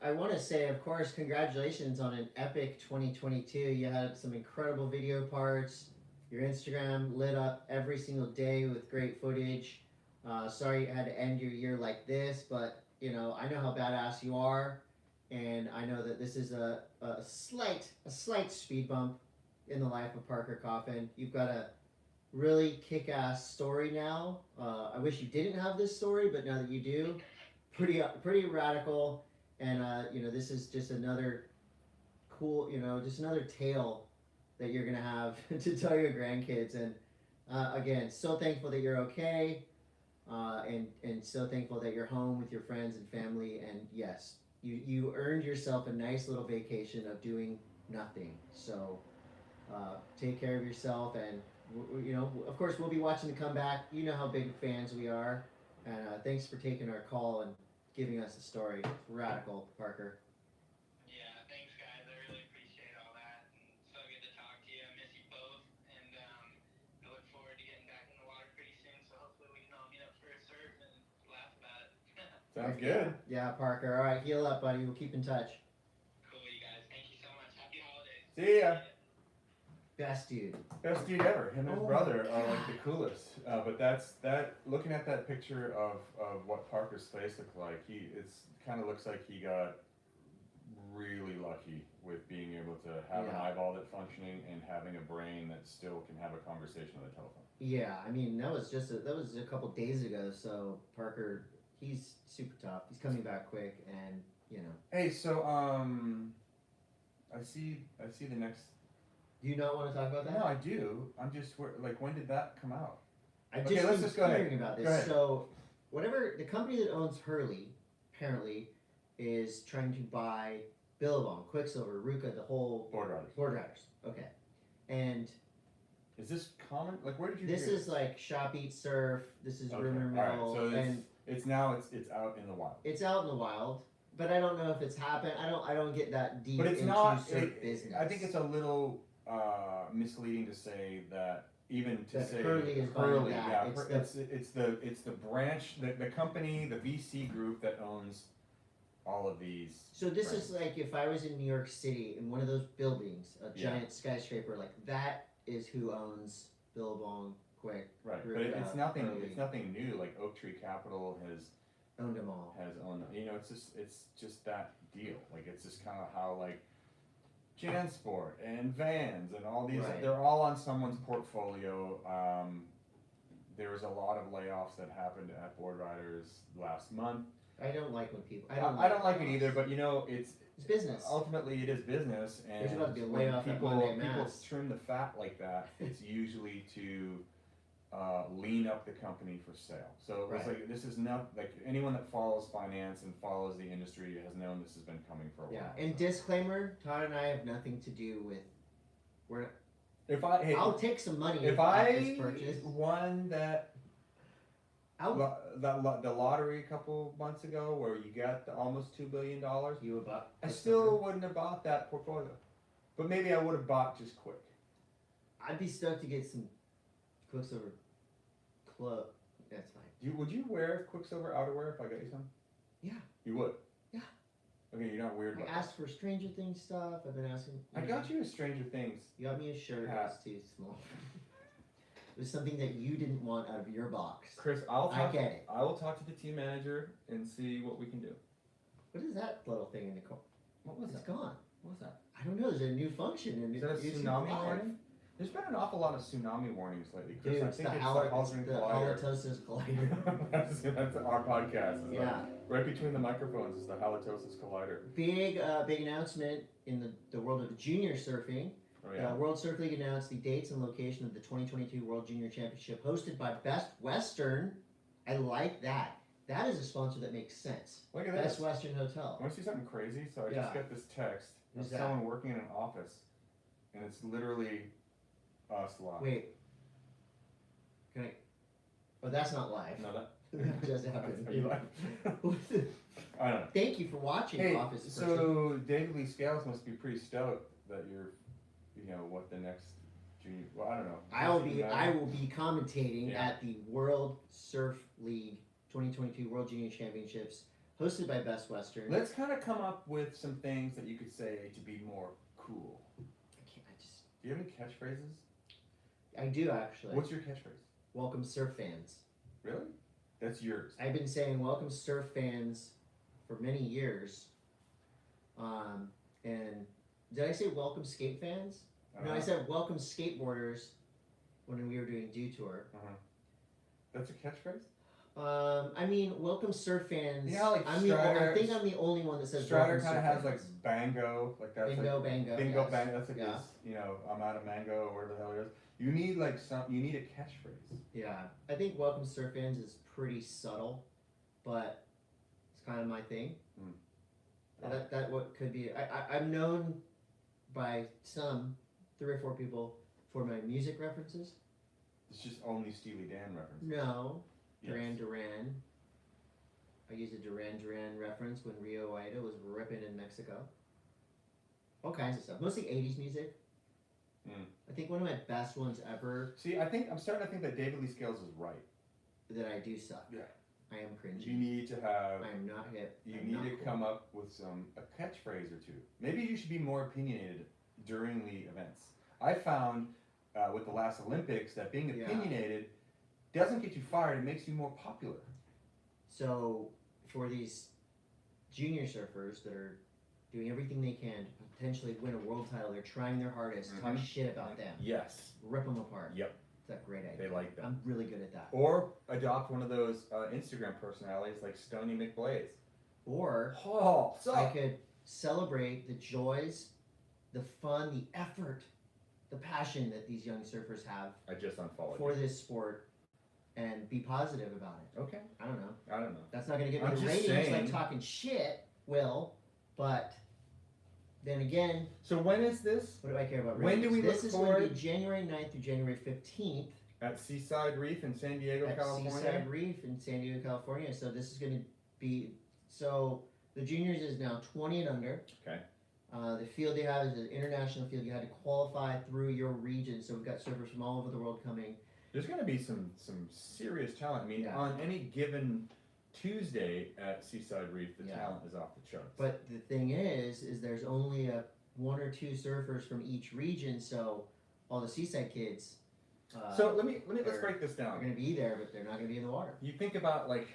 I want to say, of course, congratulations on an epic 2022. You had some incredible video parts. Your Instagram lit up every single day with great footage. Sorry you had to end your year like this, but you know I know how badass you are, and I know that this is a slight speed bump in the life of Parker Coffin. You've got a really kick-ass story now. I wish you didn't have this story, but now that you do, pretty radical. And you know, this is just another cool, you know, just another tale that you're gonna have to tell your grandkids. And again, so thankful that you're okay, and so thankful that you're home with your friends and family. And yes, you earned yourself a nice little vacation of doing nothing. So take care of yourself, and you know, of course, we'll be watching the comeback. You know how big fans we are, and thanks for taking our call and giving us the story. It's radical, Parker. Yeah, thanks, guys. I really appreciate all that. And so good to talk to you. I miss you both, and I look forward to getting back in the water pretty soon. So hopefully we can all meet up for a surf and laugh about it. Sounds good. Yeah, Parker. All right, heal up, buddy. We'll keep in touch. Cool, you guys. Thank you so much. Happy holidays. See ya. Best dude. Best dude ever. Him and his Oh brother my are like God. the coolest. But that. Looking at that picture of what Parker's face looked like, it's kind of looks like he got really lucky with being able to have an Yeah. eyeball that's functioning and having a brain that still can have a conversation on the telephone. Yeah, I mean that was a couple days ago. So Parker, he's super tough. He's coming back quick, and you know. Hey, so I see the next. Do you not want to talk about that? No, I do. I'm just like, when did that come out? I've Okay, just let's been just go ahead. hearing about Go this. ahead. So, whatever the company that owns Hurley apparently is trying to buy Billabong, Quicksilver, Ruka, the whole Board riders. board riders. Okay, and Is this common? Like, where did you? this hear is like Shop Eat Surf. This is Okay, rumor alright, mill, so and it's now out in the wild. it's out in the wild. But I don't know if it's happened. I don't get that deep But it's into not. surf business. I think it's a little misleading to say that. Even to That say Hurley is buying that. yeah, It's it's the branch, the company, the VC group that owns all of these. So this brands. is like if I was in New York City in one of those buildings, a Yeah. giant skyscraper, like that is who owns Billabong, Quick, Right, but Ruka, it's nothing. Hurley. It's nothing new. Like Oak Tree Capital owned them all. has owned. You know, it's just that deal. Like it's just kind of how like JanSport and Vans and all these. Right. They're all on someone's portfolio. There was a lot of layoffs that happened at Board Riders last month. I don't like when people. I don't like it either, but you know, it's business. ultimately it is business, and There's about to be a when layoff at people Monday people M.A.S.S. trim the fat like that, it's usually to lean up the company for sale. So it was Right. like, this is not like anyone that follows finance and follows the industry has known this has been coming for a while. Yeah, and so. disclaimer: Todd and I have nothing to do with. We're. If I hey, I'll take some money if off I this purchase. won that. I'll. The lottery a couple months ago, where you got almost $2 billion, You about. I still wouldn't have bought that portfolio, but maybe I would have bought just quick. I'd be stoked to get some Quicksilver club. That's fine. Would you wear Quicksilver outerwear if I got you some? Yeah. You would? Yeah. Okay, you're not weird I about asked for Stranger Things stuff. I've been asking. that. I got you a Stranger Things. You got me a shirt. Yeah. It's too small. It was something that you didn't want out of your box. Chris, I get it. I will talk to the team manager and see what we can do. What is that little thing in the corner? What was It's that? gone. What was that? I don't know. There's a new function in Is that a YouTube tsunami Live. warning? There's been an awful lot of tsunami warnings lately, Chris. Dude, I it's think the it's halitosis the Collider. collider. That's our podcast. It's Yeah. right between the microphones is the halitosis collider. Big announcement in the world of junior surfing. Oh yeah. World Surf League announced the dates and location of the 2022 World Junior Championship hosted by Best Western. I like that. That is a sponsor that makes sense. Look at Best this. Western Hotel. Want to see something crazy? So I Yeah. just got this text of Who's that? someone working in an office, and it's literally us live. Wait. Can I? Oh, that's not live. No, that. That just happened. Are you live? I don't know. Thank you for watching, Hey, Office person. so David Lee Scales must be pretty stoked that you're, what the next junior. Well, I don't know. I will be commentating at the World Surf League 2022 World Junior Championships hosted by Best Western. Let's kind of come up with some things that you could say to be more cool. Do you have any catchphrases? I do actually. What's your catchphrase? Welcome surf fans. Really? That's yours. I've been saying welcome surf fans for many years. And did I say welcome skate fans? No, I said welcome skateboarders when we were doing Dew Tour. That's a catchphrase? I mean, welcome surf fans. Yeah, like I think I'm the only one that says Strider kind of has like bango, like that's bingo, like, bango. bingo, Yes. bango. That's like his, you know, I'm out of mango or whatever the hell it is. You need like you need a catchphrase. Yeah, I think welcome surf fans is pretty subtle, but it's kind of my thing. That what could be. I'm known by some 3 or 4 people for my music references. It's just only Steely Dan references. No. Yes. Duran Duran. I used a Duran Duran reference when Rio Aida was ripping in Mexico. All kinds of stuff. Mostly 80s music. I think one of my best ones ever. See, I'm starting to think that David Lee Scales is right. That I do suck. Yeah. I am cringy. You need to have. I am not hip. You need to come up with a catchphrase or two. Maybe you should be more opinionated during the events. I found with the last Olympics that being opinionated doesn't get you fired. It makes you more popular. So for these junior surfers that are doing everything they can to potentially win a world title, they're trying their hardest. Talk shit about them. Yes. Rip them apart. Yep. It's a great idea. They like that. I'm really good at that. Or adopt one of those Instagram personalities like Stony McBlaze. Or I could celebrate the joys, the fun, the effort, the passion that these young surfers have. I just unfollowed for this sport, and be positive about it. Okay. I don't know. That's not going to get me the ratings like talking shit will, but then again. So when is this? What do I care about When ratings? do we look This is forward? going to be January 9th through January 15th. At Seaside Reef in San Diego, California? Seaside Reef in San Diego, California. So this is going to be, so the juniors is now 20 and under. Okay. The field they have is an international field. You had to qualify through your region. So we've got surfers from all over the world coming. There's going to be some serious talent. I mean, on any given Tuesday at Seaside Reef, the talent is off the charts. But the thing is there's only 1 or 2 surfers from each region. So all the Seaside kids. So let's break this down. They're going to be there, but they're not going to be in the water. You think about like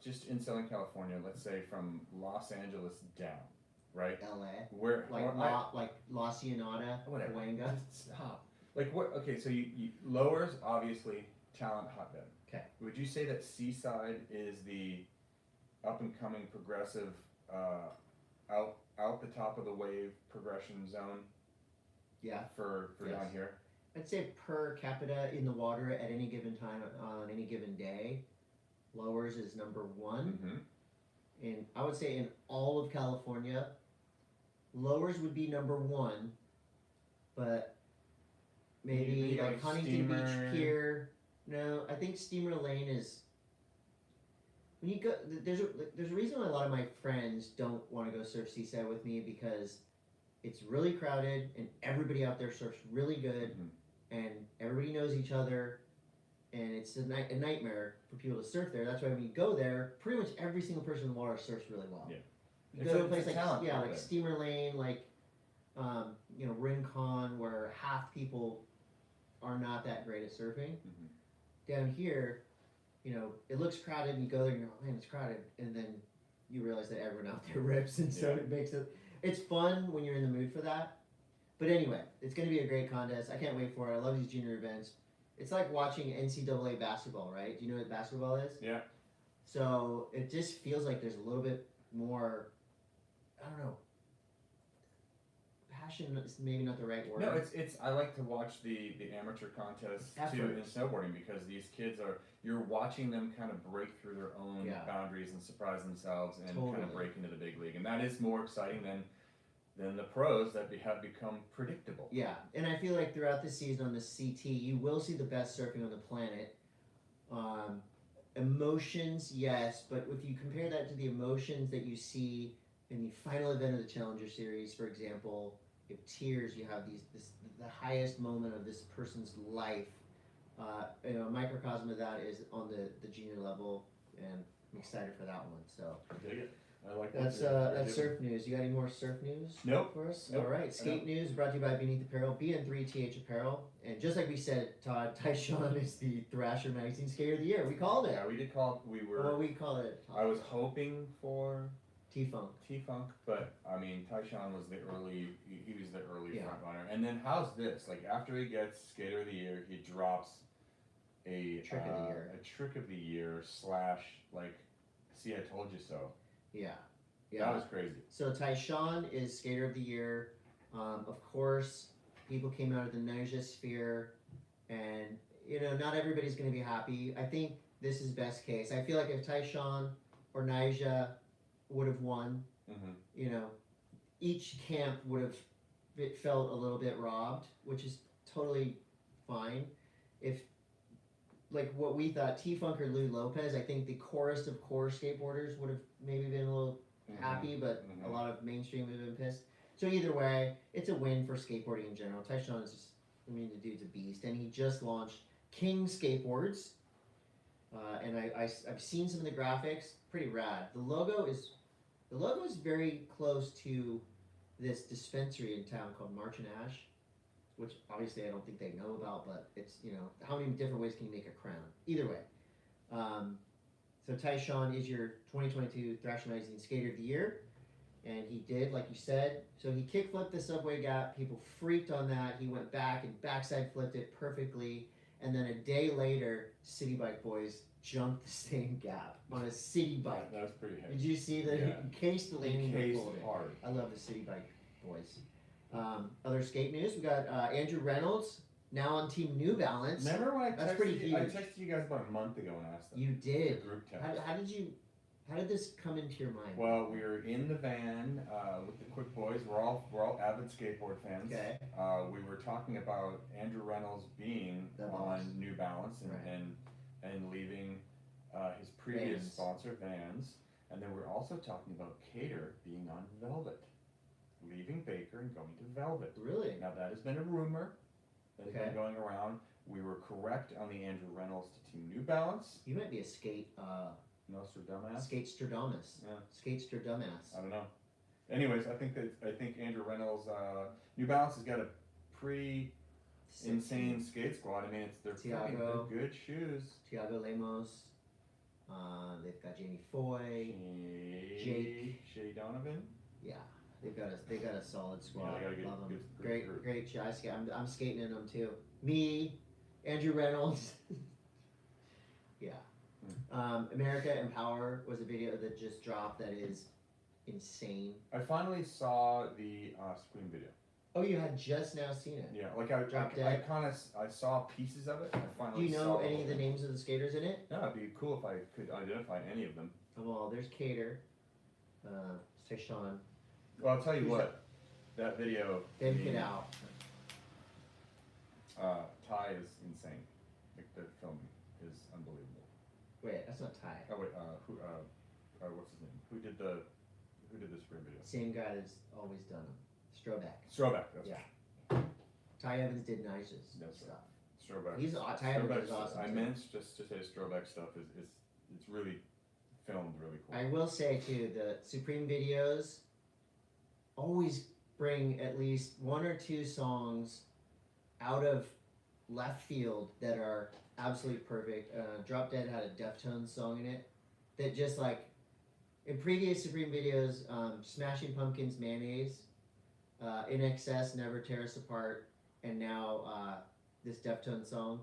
just in Southern California, let's say from Los Angeles down, right? LA. Where like La Cienega, whatever. Cahuenga. Stop. Like what? Okay, so you lowers obviously talent hotbed. Okay. Would you say that Seaside is the up and coming progressive out the top of the wave progression zone? Yeah. For down here. I'd say per capita in the water at any given time on any given day, lowers is number 1. And I would say in all of California, lowers would be number 1, but maybe like Huntington Beach Pier. No, I think Steamer Lane is. When you go, there's a reason why a lot of my friends don't want to go surf Seaside with me, because it's really crowded and everybody out there surfs really good. And everybody knows each other, and it's a nightmare for people to surf there. That's why when you go there, pretty much every single person in the water surfs really well. Yeah. You go to a place like Steamer Lane, like Rincon, where half people are not that great at surfing. Down here, it looks crowded, and you go there and you go, oh, man, it's crowded, and then you realize that everyone out there rips, and so it makes it's fun when you're in the mood for that. But anyway, it's going to be a great contest. I can't wait for it. I love these junior events. It's like watching NCAA basketball, right? Do you know what basketball is? Yeah. So it just feels like there's a little bit more, I don't know, passion is maybe not the right word. No, it's I like to watch the amateur contests too in snowboarding, because these kids you're watching them kind of break through their own boundaries and surprise themselves and kind of break into the big league. And that is more exciting than the pros that have become predictable. Yeah, and I feel like throughout the season on the CT, you will see the best surfing on the planet. Emotions, yes, but if you compare that to the emotions that you see in the final event of the Challenger Series, for example, you have tears, you have the highest moment of this person's life. A microcosm of that is on the junior level, and I'm excited for that one. So I dig it. I like that's surf news. You got any more surf news Nope. for us? Nope. All right, skate news brought to you by Beneath Apparel, BN3TH Apparel, and just like we said, Todd, Tyshawn is the Thrasher Magazine Skater of the Year. We called it. Yeah, we did call. We were. Well, we call it. I was hoping for T-Funk. T-Funk, but I mean, Tyshawn was the early. He was the early Yeah. front runner. And then how's this? Like after he gets Skater of the Year, he drops a Trick of the year. A trick of the year / like, see, I told you so. Yeah. That was crazy. So Tyshawn is Skater of the Year. Of course, people came out of the Nyjah sphere, and not everybody's going to be happy. I think this is best case. I feel like if Tyshawn or Nyjah would have won, each camp would have felt a little bit robbed, which is totally fine. If like what we thought, T-Funk or Lou Lopez, I think the chorus of core skateboarders would have maybe been a little happy, but a lot of mainstream would have been pissed. So either way, it's a win for skateboarding in general. Tyshawn is just, the dude's a beast, and he just launched King Skateboards, and I've seen some of the graphics, pretty rad. The logo is very close to this dispensary in town called March and Ash, which obviously I don't think they know about, but it's, how many different ways can you make a crown? Either way. So Tyshawn is your 2022 Thrasher Magazine Skater of the Year, and he did, like you said, so he kickflipped the subway gap, people freaked on that, he went back and backside flipped it perfectly, and then a day later, City Bike Boys jumped the same gap on a city bike. That was pretty heavy. Did you see the case the landing Cased pulled it? hard. I love the City Bike Boys. Other skate news, we got Andrew Reynolds, now on Team New Balance. Remember when That's pretty huge. I texted you guys about a month ago and asked them. You did. The group text. How did this come into your mind? Well, we were in the van with the Quick Boys. We're all avid skateboard fans. Okay. We were talking about Andrew Reynolds being The boss. on New Balance Right. and leaving his previous Vans. sponsor Vans, and then we're also talking about Cater being on Velvet, leaving Baker and going to Velvet. Really? Now that has been a rumor that has Okay. been going around. We were correct on the Andrew Reynolds to Team New Balance. You might be a skate Nostradamus. Skatestradamus. Yeah. Skatestradamus. I don't know. Anyways, I think Andrew Reynolds, New Balance has got a pretty insane skate squad. I mean, they're Tiago. good shoes. Tiago Lemos. They've got Jamie Foy. Jake. Shay Donovan. Yeah, they got a solid squad. Yeah, they got a good- Love them. good Great group. show. I'm skating in them too. Me, Andrew Reynolds. Yeah. America Empower was a video that just dropped that is insane. I finally saw the Supreme video. Oh, you had just now seen it. Yeah, like Drop I Dead. kind of saw pieces of it. I Do finally you saw know the any whole of the thing. names of the skaters in it? No, it'd be cool if I could identify any of them. Well, there's Cater, Tyshawn. Well, I'll tell you Who's what, that video. Then the, Get Out. Ty is insane. Like the filming is unbelievable. Wait, that's not Ty. Oh wait, what's his name? Who did the Supreme video? Same guy that's always done them. Strobeck. Strobeck. That's Yeah. right. Ty Evans did Nyjah's That's stuff. Strobeck. He's Ty Evans is Strobeck's- awesome. I too. meant just to say Strobeck stuff is it's really filmed really cool. I will say too, the Supreme videos always bring at least one or two songs out of left field that are absolutely perfect. Drop Dead had a Deftones song in it that just like in previous Supreme videos, Smashing Pumpkins, Mayonnaise, M.A.S.S, Never Tear Us Apart, and now this Deftones song.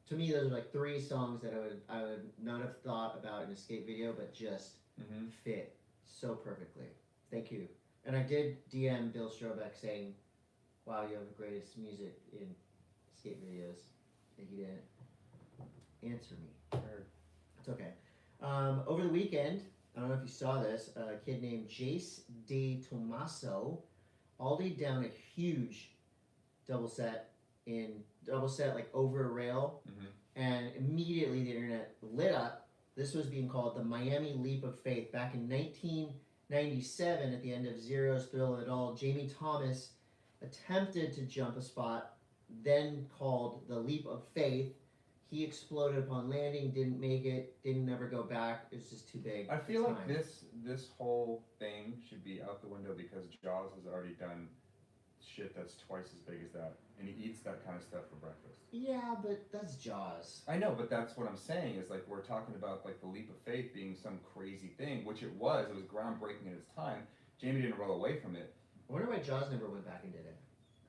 To me, those are like three songs that I would not have thought about in a skate video, but just Mm-hmm. fit so perfectly. Thank you. And I did DM Bill Strobeck saying, "Wow, you have the greatest music in skate videos," and he didn't answer me. It's okay. Over the weekend, I don't know if you saw this, a kid named Jace De Tomaso ollied down a huge double set like over a rail, Mhm. and immediately the internet lit up. This was being called the Miami Leap of Faith. Back in 1997, at the end of Zero's Thrill of It All, Jamie Thomas attempted to jump a spot, then called the leap of faith. He exploded upon landing, didn't make it, didn't ever go back. It was just too big. I feel like time. this whole thing should be out the window because Jaws has already done shit that's twice as big as that, and he eats that kind of stuff for breakfast. Yeah, but that's Jaws. I know, but that's what I'm saying is like we're talking about like the leap of faith being some crazy thing, which it was. It was groundbreaking in its time. Jamie didn't roll away from it. I wonder why Jaws never went back and did it.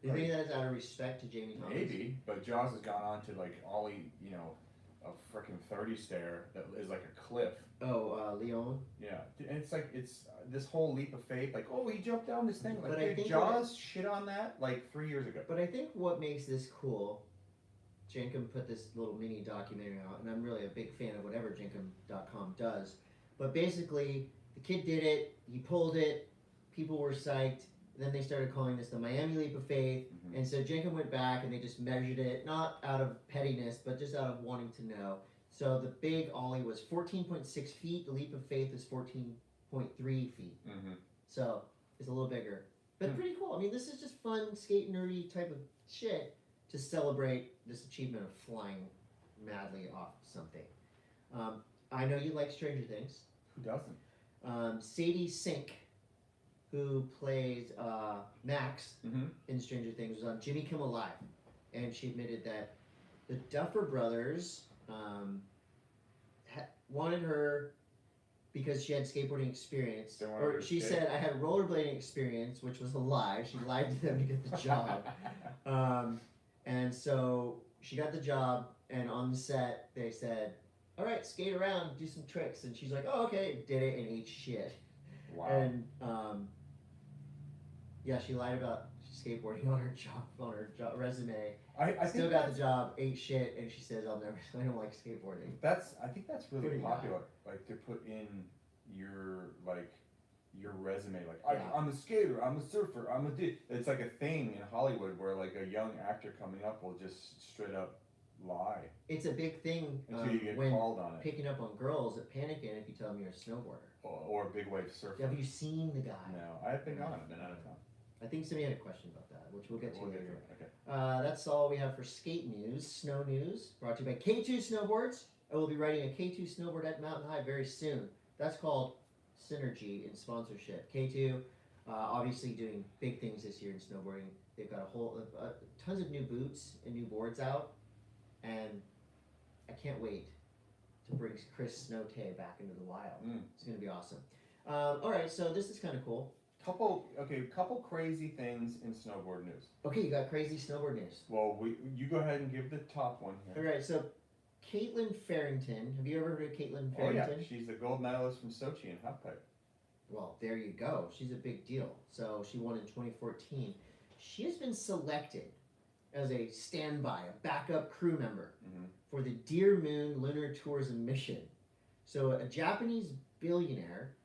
Do you think that is out of respect to Jamie Thomas? Maybe, but Jaws has gone on to like ollie, you know, a freaking 30 stair that is like a cliff. Oh, Leon. Yeah, and it's like it's this whole leap of faith, like oh he jumped down this thing, like But I dude, think Jaws shit on that like 3 years ago. But I think what makes this cool, Jenkum put this little mini documentary out, and I'm really a big fan of whatever Jenkum.com does. But basically, the kid did it, he pulled it, people were psyched. Then they started calling this the Miami Leap of Faith, and so Jenkum went back and they just measured it, not out of pettiness, but just out of wanting to know. So the big ollie was 14.6 feet. The leap of faith is 14.3 feet. So it's a little bigger, but pretty cool. I mean, this is just fun, skate nerdy type of shit to celebrate this achievement of flying madly off something. I know you like Stranger Things. Who doesn't? Sadie Sink, who plays Max in Stranger Things, was on Jimmy Kimmel Live, and she admitted that the Duffer Brothers wanted her because she had skateboarding experience, or she said I had rollerblading experience, which was a lie. She lied to them to get the job, and so she got the job. And on the set, they said, "All right, skate around, do some tricks," and she's like, "Oh, okay," did it and ate shit. Wow. And yeah, she lied about skateboarding on her job resume. I Still think got the job, ate shit, and she says, I don't like skateboarding. I think that's really Pretty popular, like to put in your resume, like Yeah. I'm a skater, I'm a surfer, I'm a dude. It's like a thing in Hollywood where like a young actor coming up will just straight up lie It's a big thing until you get when called on it, picking up on girls that panicking if you tell them you're a snowboarder. or a big wave surfer. Have you seen the guy? No, I've been gone. I've been out of town. I think somebody had a question about that, which we'll get to later. Okay. That's all we have for skate news. Snow news brought to you by K2 Snowboards. I will be writing a K2 snowboard at Mountain High very soon. That's called Synergy in sponsorship. K2, obviously doing big things this year in snowboarding. They've got tons of new boots and new boards out, and I can't wait to bring Chris Snowte back into the wild. It's going to be awesome. All right, so this is kind of cool. Couple crazy things in snowboard news. Okay, you got crazy snowboard news. Well, you go ahead and give the top one All here. right, so Caitlin Farrington. Have you ever heard of Caitlin Oh yeah, Farrington? she's the gold medalist from Sochi in halfpipe. Well, there you go. She's a big deal. So she won in 2014. She has been selected as a standby, a backup crew member for the Deer Moon Lunar Tourism mission. So a Japanese billionaire,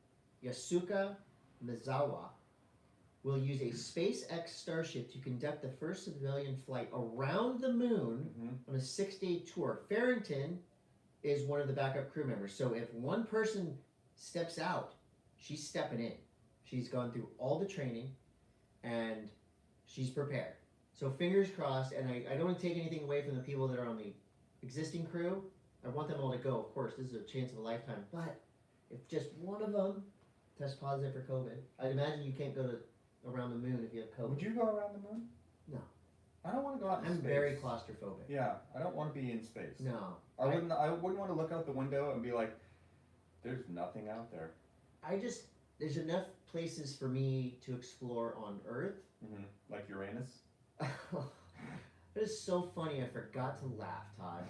Yasuka Mizawa, will use a SpaceX Starship to conduct the first civilian flight around the moon on a 6-day tour. Farrington is one of the backup crew members. So if one person steps out, she's stepping in. She's gone through all the training and she's prepared. So fingers crossed, and I don't want to take anything away from the people that are on the existing crew. I want them all to go, of course. This is a chance of a lifetime. But if just one of them tests positive for COVID, I'd imagine you can't go around the moon if you have COVID. Would you go around the moon? No. I don't want to go out in I'm space. very claustrophobic. Yeah, I don't want to be in space. No. I wouldn't want to look out the window and be like, there's nothing out there. There's enough places for me to explore on Earth. Like Uranus? It is so funny, I forgot to laugh, Todd.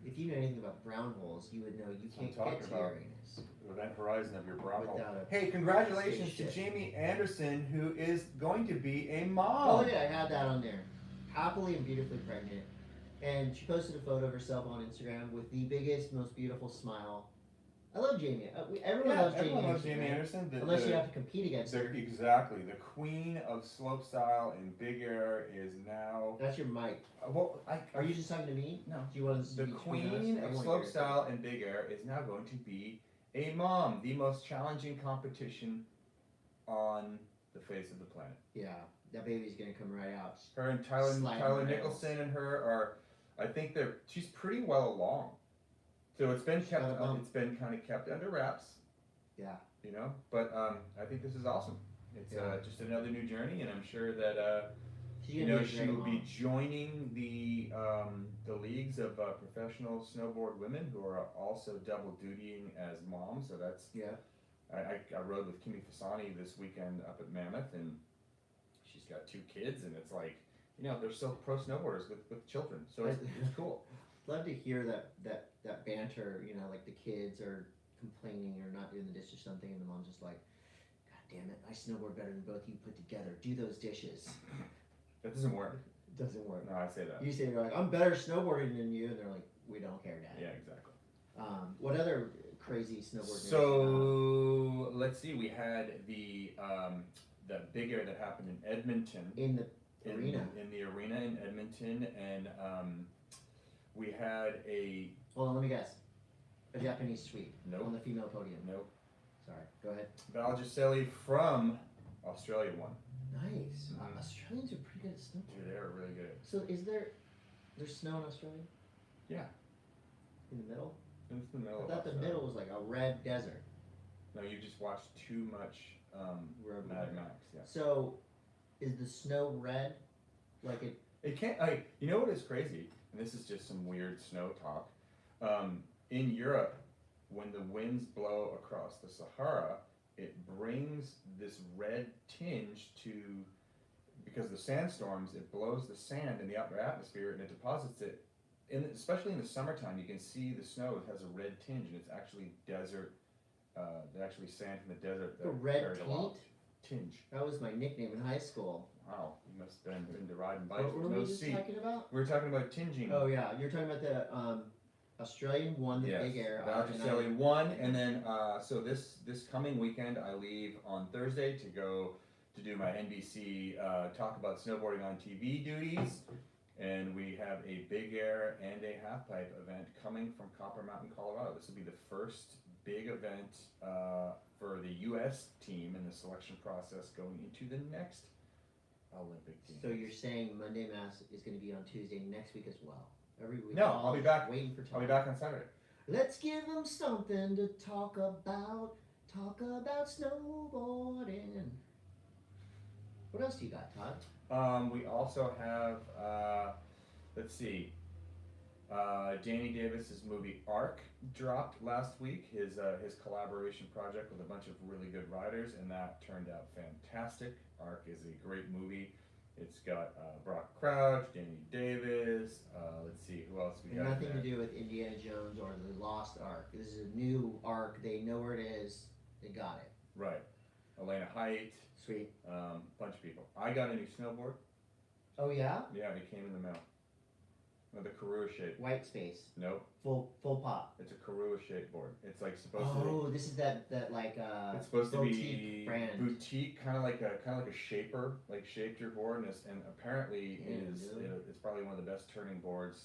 If you know anything about brown holes, you would know you can't get to Uranus. The event horizon of your brown hole. Without a Hey, congratulations to spaceship. Jamie Anderson, who is going to be a mom. Oh yeah, I had that on there. Happily and beautifully pregnant. And she posted a photo of herself on Instagram with the biggest, most beautiful smile. I love Jamie. Everyone loves Jamie everyone loves Anderson, Jamie right? Anderson. Unless you have to compete against her. Exactly. The queen of slopestyle and big air is now. That's your mic. Are you just talking to me? No. Do you want to The be queen of slopestyle and big air is now going to be a mom. The most challenging competition on the face of the planet. Yeah. that baby's gonna come right out. Her and Tyler Sliding Tyler rails. Nicholson and her are, I think she's pretty well along. So it's been She's got a bump. it's been kind of kept under wraps. Yeah. You know, but I think this is awesome. It's Yeah. just another new journey, and I'm sure that She's you gonna know be a she great will be mom. joining the leagues of professional snowboard women who are also double dutying as moms. So that's Yeah. I rode with Kimi Fasani this weekend up at Mammoth, and she's got 2 kids, and it's like, you know, they're still pro snowboarders with children, so it's cool. Love to hear that banter. You know, like the kids are complaining or not doing the dish or something, and the mom's just like, "God damn it, I snowboard better than both you put together. Do those dishes." That doesn't work. It doesn't work. No, I say that. You say you're like, "I'm better snowboarding than you," and they're like, "We don't care, Dad." Yeah, exactly. What other crazy snowboard? So let's see. We had the big air that happened in Edmonton. In the arena. In the arena in Edmonton, and we had a Hold on, let me guess. A Japanese sweep nope, on the female podium. nope. Sorry, go ahead. Val Giselli from Australia won. Nice. Mhm. Australians are pretty good at snowboarding. Dude, they were really good. So there's snow in Australia? Yeah. In the middle? It's the middle I of thought the Australia. middle was like a red desert. No, you just watched too much Road Mad red. Max. Yeah. So, is the snow red? Like it? It can't. You know what is crazy? And this is just some weird snow talk. In Europe, when the winds blow across the Sahara, it brings this red tinge to, because the sandstorms, it blows the sand in the upper atmosphere and it deposits it. Especially in the summertime, you can see the snow has a red tinge, and it's actually desert. Actually sand from the desert. The red carried along. Tinge. That was my nickname in high school. Wow, you must have been to riding bikes What with were no we just seat. talking about? We were talking about tinging. Oh yeah, you're talking about the Australian won the big air. Val Giselli won, and then so this coming weekend I leave on Thursday to go to do my NBC talk about snowboarding on TV duties, and we have a big air and a half pipe event coming from Copper Mountain, Colorado. This will be the first big event for the U.S. team in the selection process going into the next Olympic Games. So you're saying Monday M.A.S.S is going to be on Tuesday next week as well? Every week. No, I'll be back. Waiting for Todd. I'll be back on Saturday. Let's give them something to talk about. Talk about snowboarding. What else do you got, Todd? We also have, let's see, Danny Davis's movie Arc dropped last week. His collaboration project with a bunch of really good writers, and that turned out fantastic. Arc is a great movie. It's got Brock Crouch, Danny Davis. Let's see who else we And got. nothing to do with Indiana Jones or the Lost Ark. This is a new Ark. They know where it is. They got it. Right, Elena Height. Sweet. Bunch of people. I got a new snowboard. Oh yeah. Yeah, it came in the mail. With a Karua shape. White space. Nope. Full pop. It's a Karua shaped board. It's like supposed to be. Oh, this is that like It's supposed to boutique be brand. boutique, kind of like a shaper, like shaped your board, and apparently Yeah, really? it's probably one of the best turning boards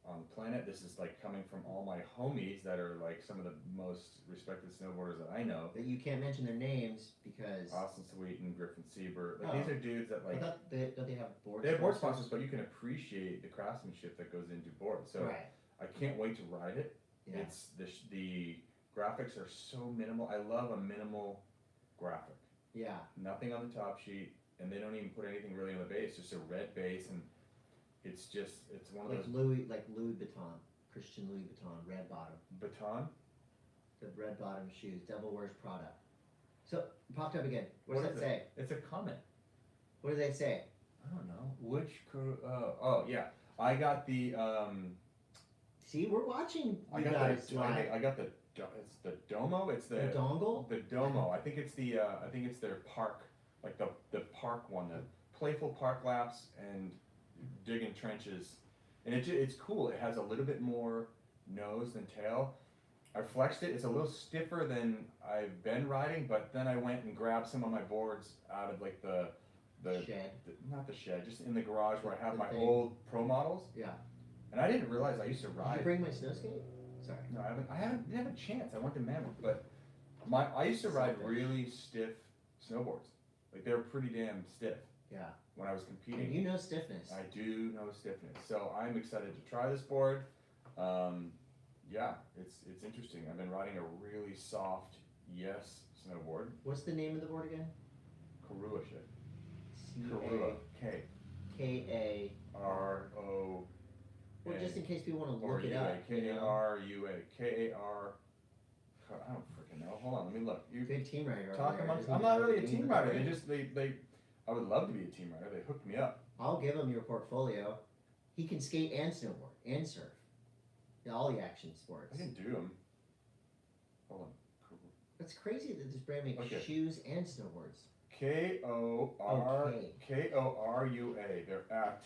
on the planet. This is like coming from all my homies that are like some of the most respected snowboarders that I know. That you can't mention their names because Austin Sweeten, Griffin Siebert, like Oh. these are dudes that I like thought don't they have board? they have board sponsors, but you can appreciate the craftsmanship that goes into boards. So right. I can't wait to ride it. Yeah. It's the graphics are so minimal. I love a minimal graphic. Yeah. Nothing on the top sheet, and they don't even put anything really on the base. Just a red base, and it's one of Like those Louis Vuitton, Christian Louis Vuitton, red bottom, baton. the red bottom shoes. Devil Wears Prada. So it popped up again. What does What that is say? It's a comment. What do they say? I don't know which. Oh yeah, I got the. See, we're watching I you got guys the. live. I got the. It's the Domo. It's The dongle. The Domo. I think it's the. I think it's their park, like the park one, the playful park laps and digging trenches, and it's cool. It has a little bit more nose than tail. I flexed it. It's a little stiffer than I've been riding, but then I went and grabbed some of my boards out of like the Shed. not the shed, just in the garage where I have The my thing. old pro models. Yeah. And I didn't realize I used to Did ride. you bring my snow skate? Sorry. No, didn't have a chance. I went to Mammoth, but I used to ride really stiff snowboards. Like they were pretty damn stiff. Yeah. when I was And competing. you know stiffness. I do know stiffness, so I'm excited to try this board. Yeah, it's interesting. I've been riding a really soft Yes snowboard, What's the name of the board again? Karua shit. C-A-K-A. K-R-O. Well, just in case people want to Or look it U-A. up. You know? K-A-R-U-A. K-A-R. I don't freaking know. Hold on, let me look. You Good team rider. talk over there. amongst. Isn't I'm he not really a working team with rider. the They board? just they. I would love to be a team rider. They hooked me up. I'll give him your portfolio. He can skate and snowboard and surf. All the action sports. I can do them. Hold on. That's crazy that this brand makes Okay. shoes and snowboards. K-O-R. K-O-R-U-A. They're at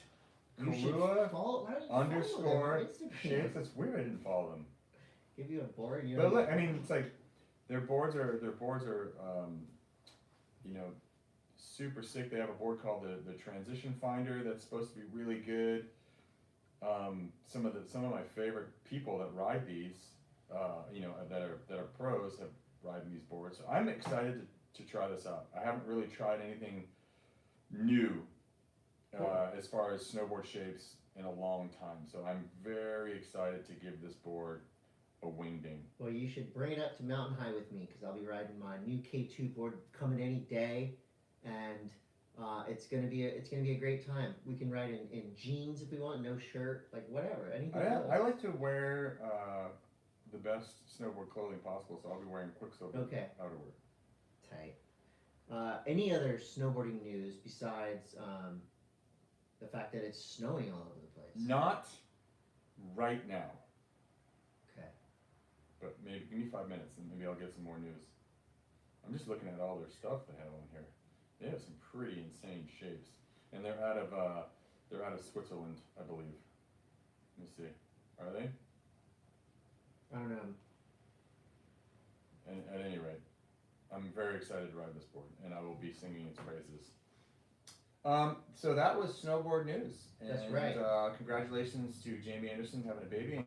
You should Karua follow. Why don't you follow them underscore on Instagram? shapes. That's weird. I didn't follow them. Give you a board. And you But look, I mean, it's like their boards are you know, super sick. They have a board called the Transition Finder that's supposed to be really good. Some of my favorite people that ride these, you know, that are pros have ridden these boards. So I'm excited to try this out. I haven't really tried anything new as far as snowboard shapes in a long time. So I'm very excited to give this board a wingding. Well, you should bring it up to Mountain High with me because I'll be riding my new K2 board coming any day, and it's gonna be a great time. We can ride in jeans if we want, no shirt, like whatever, anything. I like to wear the best snowboard clothing possible, so I'll be wearing Quicksilver Okay. outerwear. Tight. Any other snowboarding news besides the fact that it's snowing all over the place? Not right now, Okay. but maybe give me 5 minutes and maybe I'll get some more news. I'm just looking at all their stuff they have on here. They have some pretty insane shapes, and they're out of Switzerland, I believe. Let me see. Are they? I don't know. And at any rate, I'm very excited to ride this board, and I will be singing its praises. So that was snowboard news. And, That's right. Congratulations to Jamie Anderson having a baby.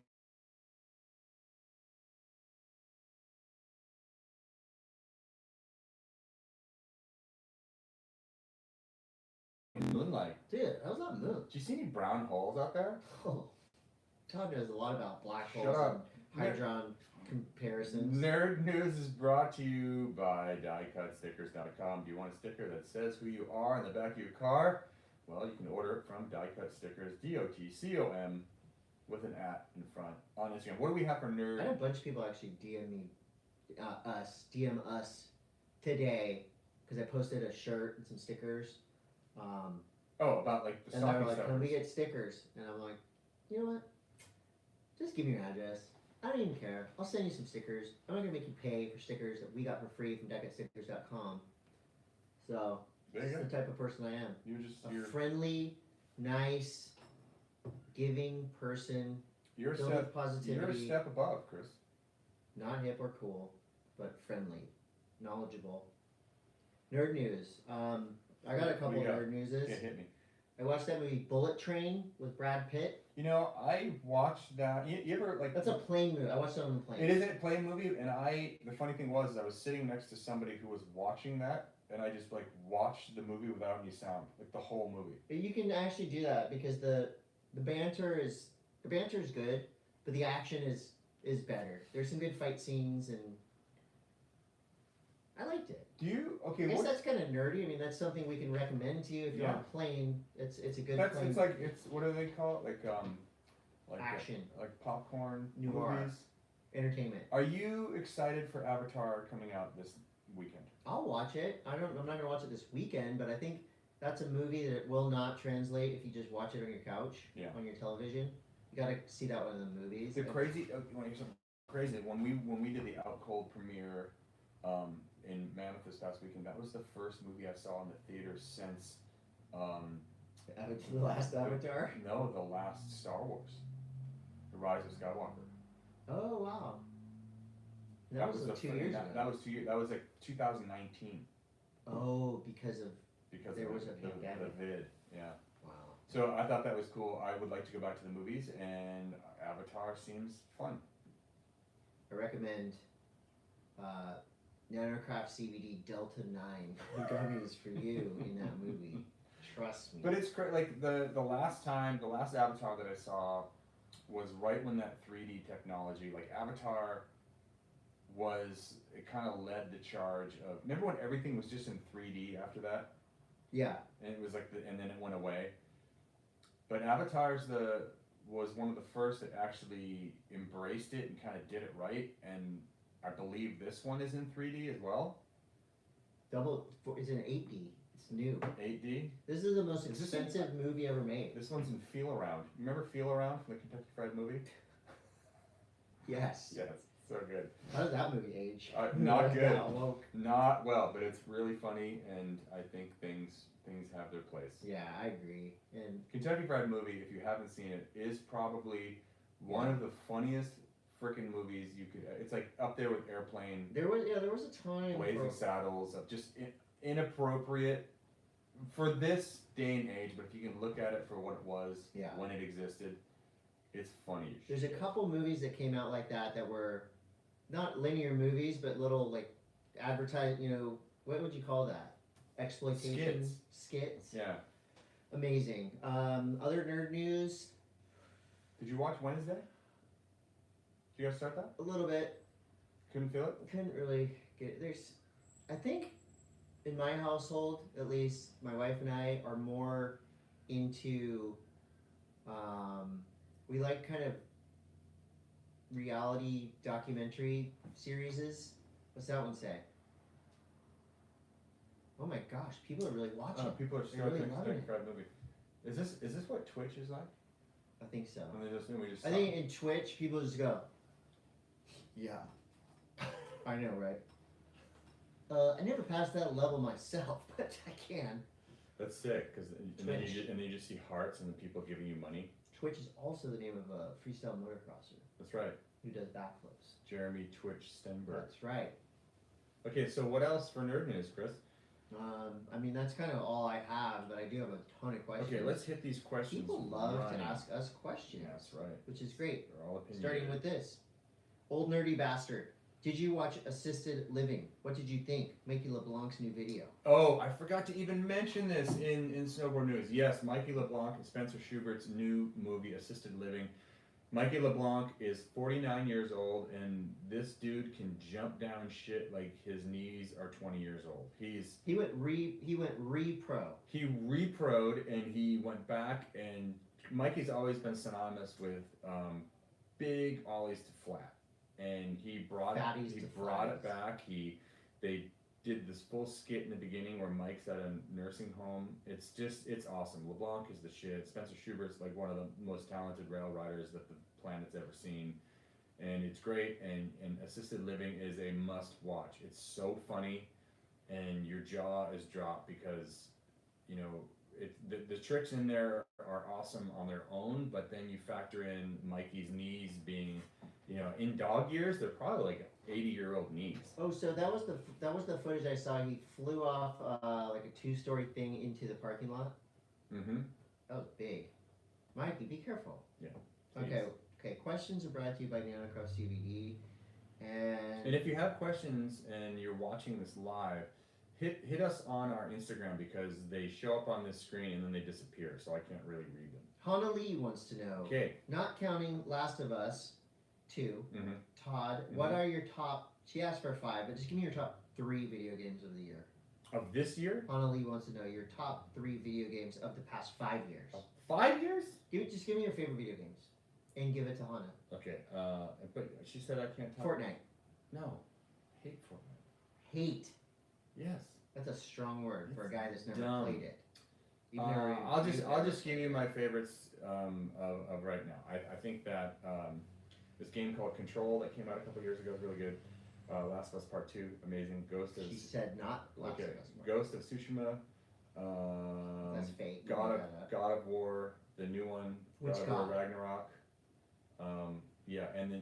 Moonlight. Dude, how's that move? Do you see any brown holes out there? Oh, Todd knows a lot about black Shut holes up. and hydron comparisons. Nerd News is brought to you by DieCutStickers.com. Do you want a sticker that says who you are on the back of your car? Well, you can order it from Die Cut Stickers, DOTCOM, with an @ in front on Instagram. What do we have for I had a nerd? bunch of people actually DM us today because I posted a shirt and some stickers. Oh, about like the And they're stocking like, can stuffers. we get stickers? And I'm like, you know what? Just give me your address. I don't even care. I'll send you some stickers. I'm not gonna make you pay for stickers that we got for free from DieCutStickers.com. So There you that's go. the type of person I am. You're A friendly, nice, giving person, you're a filled with step positivity, above, Chris. not hip or cool, but friendly, knowledgeable. Nerd news. I got a couple What do of you got? nerd newses. Okay, hit me. I watched that movie Bullet Train with Brad Pitt. You know, I watched that. You ever like? That's a plane movie. I watched it on the plane. It isn't a play movie, and the funny thing was, I was sitting next to somebody who was watching that, and I just like watched the movie without any sound, like the whole movie. You can actually do that because the banter is good, but the action is better. There's some good fight scenes, and I liked it. Do you? Okay, I guess what? that's kind of nerdy. I mean, that's something we can recommend to you if you're Yeah. on a plane. It's a good That's plane. it's like it's what do they call it? Like Action. like popcorn Noir. movies. Entertainment. Are you excited for Avatar coming out this weekend? I'll watch it. I'm not gonna watch it this weekend, but I think that's a movie that will not translate if you just watch it on your couch, Yeah. on your television. You gotta see that one of the movies. The crazy, crazy. When we did the Out Cold premiere in Mammoth this past weekend, that was the first movie I saw in the theater since The last Avatar. no, the last Star Wars, The Rise of Skywalker. Oh wow. That was like 2 years ago. That was 2 years. That was like 2019 Oh, because of because There of was a the pandemic. vid. Yeah. wow. So I thought that was cool. I would like to go back to the movies, and Avatar seems fun. I recommend Nanocraft CBD Delta 9 gummies for you in that movie. Trust me. But it's like the last Avatar that I saw was right when that 3D technology, like Avatar, it kind of led the charge of. Remember when everything was just in 3D after that? Yeah. And it was like and then it went away. But was one of the first that actually embraced it and kind of did it right, and I believe this one is in 3D as well. It's in 8D. It's new. 8D. This is the most expensive movie ever made. This one's in Feel Around. Remember Feel Around from the Kentucky Fried Movie? Yes. Yes, so good. How does that movie age? Not good. Not well, but it's really funny, and I think things have their place. Yeah, I agree. And Kentucky Fried Movie, if you haven't seen it, is probably one of the funniest freaking movies you could. It's like up there with Airplane. There was a time. Blazing Saddles of just inappropriate for this day and age, but if you can look at it for what it was when it existed, it's funny. There's a couple movies that came out like that were not linear movies, but little like what would you call that? Exploitation skits. Yeah. Amazing. Other nerd news. Did you watch Wednesday? Did you guys start that? A little bit. Couldn't feel it? Couldn't really get it. I think in my household, at least, my wife and I are more into, we like kind of reality documentary series. What's that one say? Oh my gosh, people are really watching. People are They're really loving it. Movie. Is this what Twitch is like? I think so. And we just I think in Twitch, people just go, yeah. I know, right? I never passed that level myself, but I can. That's sick, and then you just see hearts and the people giving you money. Twitch is also the name of a freestyle motocrosser. That's right. Who does backflips. Jeremy Twitch Stenberg. That's right. Okay, so what else for nerd news, Chris? I mean, that's kind of all I have, but I do have a ton of questions. Okay, let's hit these questions. People love to ask us questions. Yeah, that's right. Which is great. They're all opinionated. Starting with this. Old nerdy bastard. Did you watch Assisted Living? What did you think? Mikey LeBlanc's new video. Oh, I forgot to even mention this in snowboard news. Yes, Mikey LeBlanc and Spencer Schubert's new movie, Assisted Living. Mikey LeBlanc is 49 years old, and this dude can jump down shit like his knees are 20 years old. He went re-pro. He re-pro'd, and he went back, and Mikey's always been synonymous with big ollies to flat. And he brought it back. They did this full skit in the beginning where Mike's at a nursing home. It's awesome. LeBlanc is the shit. Spencer Schubert's like one of the most talented rail riders that the planet's ever seen. And it's great, and Assisted Living is a must watch. It's so funny, and your jaw is dropped because, the tricks in there are awesome on their own, but then you factor in Mikey's knees being, in dog years, they're probably like 80-year-old knees. Oh, so that was the footage I saw. He flew off like a 2-story thing into the parking lot. Mm-hmm. That was big. Mikey, be careful. Yeah. Okay. Questions are brought to you by Nanocross CBD, and if you have questions and you're watching this live, hit us on our Instagram because they show up on this screen and then they disappear, so I can't really read them. Hana Lee wants to know. Okay. Not counting Last of Us 2, mm-hmm. Todd, what are your top? She asked for 5, but just give me your top 3 video games of the year. Of this year? Hana Lee wants to know your top 3 video games of the past 5 years. 5 years? Just give me your favorite video games, and give it to Hana. Okay. But she said I can't talk. Fortnite. No. Hate Fortnite. Hate. Yes. That's a strong word for a guy that's never dumb. played it. I'll just give you my favorites of right now. I think that this game called Control that came out a couple years ago is really good. Last of Us Part 2, amazing. She said not Last of Us Part. Ghost of Tsushima. That's fake. God of War, the new one. Which God of War Ragnarok. Yeah, and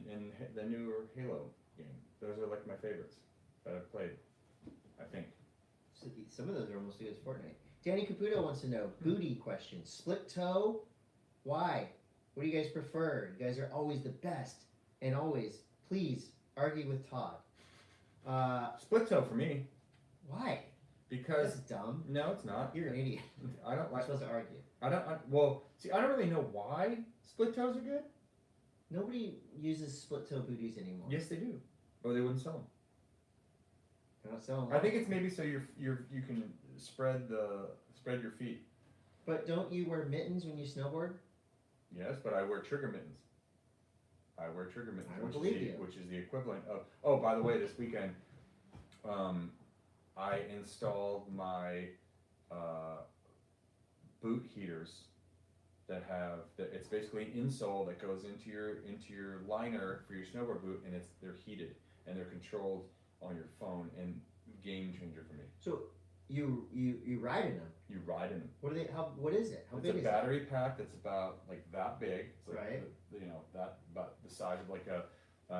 the newer Halo game. Those are like my favorites that I've played, I think. So some of those are almost as good as Fortnite. Danny Caputo wants to know, booty question. Split toe? Why? What do you guys prefer? You guys are always the best. And always, please, argue with Todd. Split toe for me. Why? Because That's dumb. no, it's not. You're an idiot. I don't We're like. supposed to argue. Well, see, I don't really know why split toes are good. Nobody uses split toe booties anymore. Yes, they do. Or they wouldn't sell them. They're not selling. I think it's maybe so you can spread your feet. But don't you wear mittens when you snowboard? Yes, but I wear trigger mittens. I don't believe you. Which is the equivalent of. Oh, by the way, this weekend, I installed my boot heaters that have it's basically an insole that goes into your liner for your snowboard boot, and they're heated and they're controlled on your phone, and game changer for me. So you ride in them. You ride in them. What are they? What is it? How It's big a is battery pack that's about like that big. It's like Right. that about the size of like a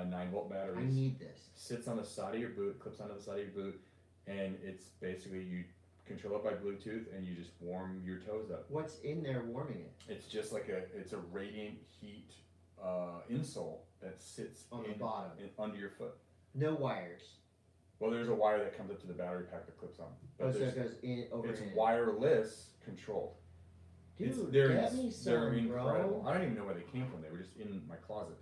9-volt battery. I need this. Sits on the side of your boot, clips onto the side of your boot, and it's basically you control it by Bluetooth, and you just warm your toes up. What's in there warming it? It's just like it's a radiant heat insole that sits On the bottom. under your foot. No wires. Well, there's a wire that comes up to the battery pack that clips on. Oh, so it goes in over. It's in. wireless controlled. Dude, they're get me some, they're incredible. bro. I don't even know where they came from. They were just in my closet.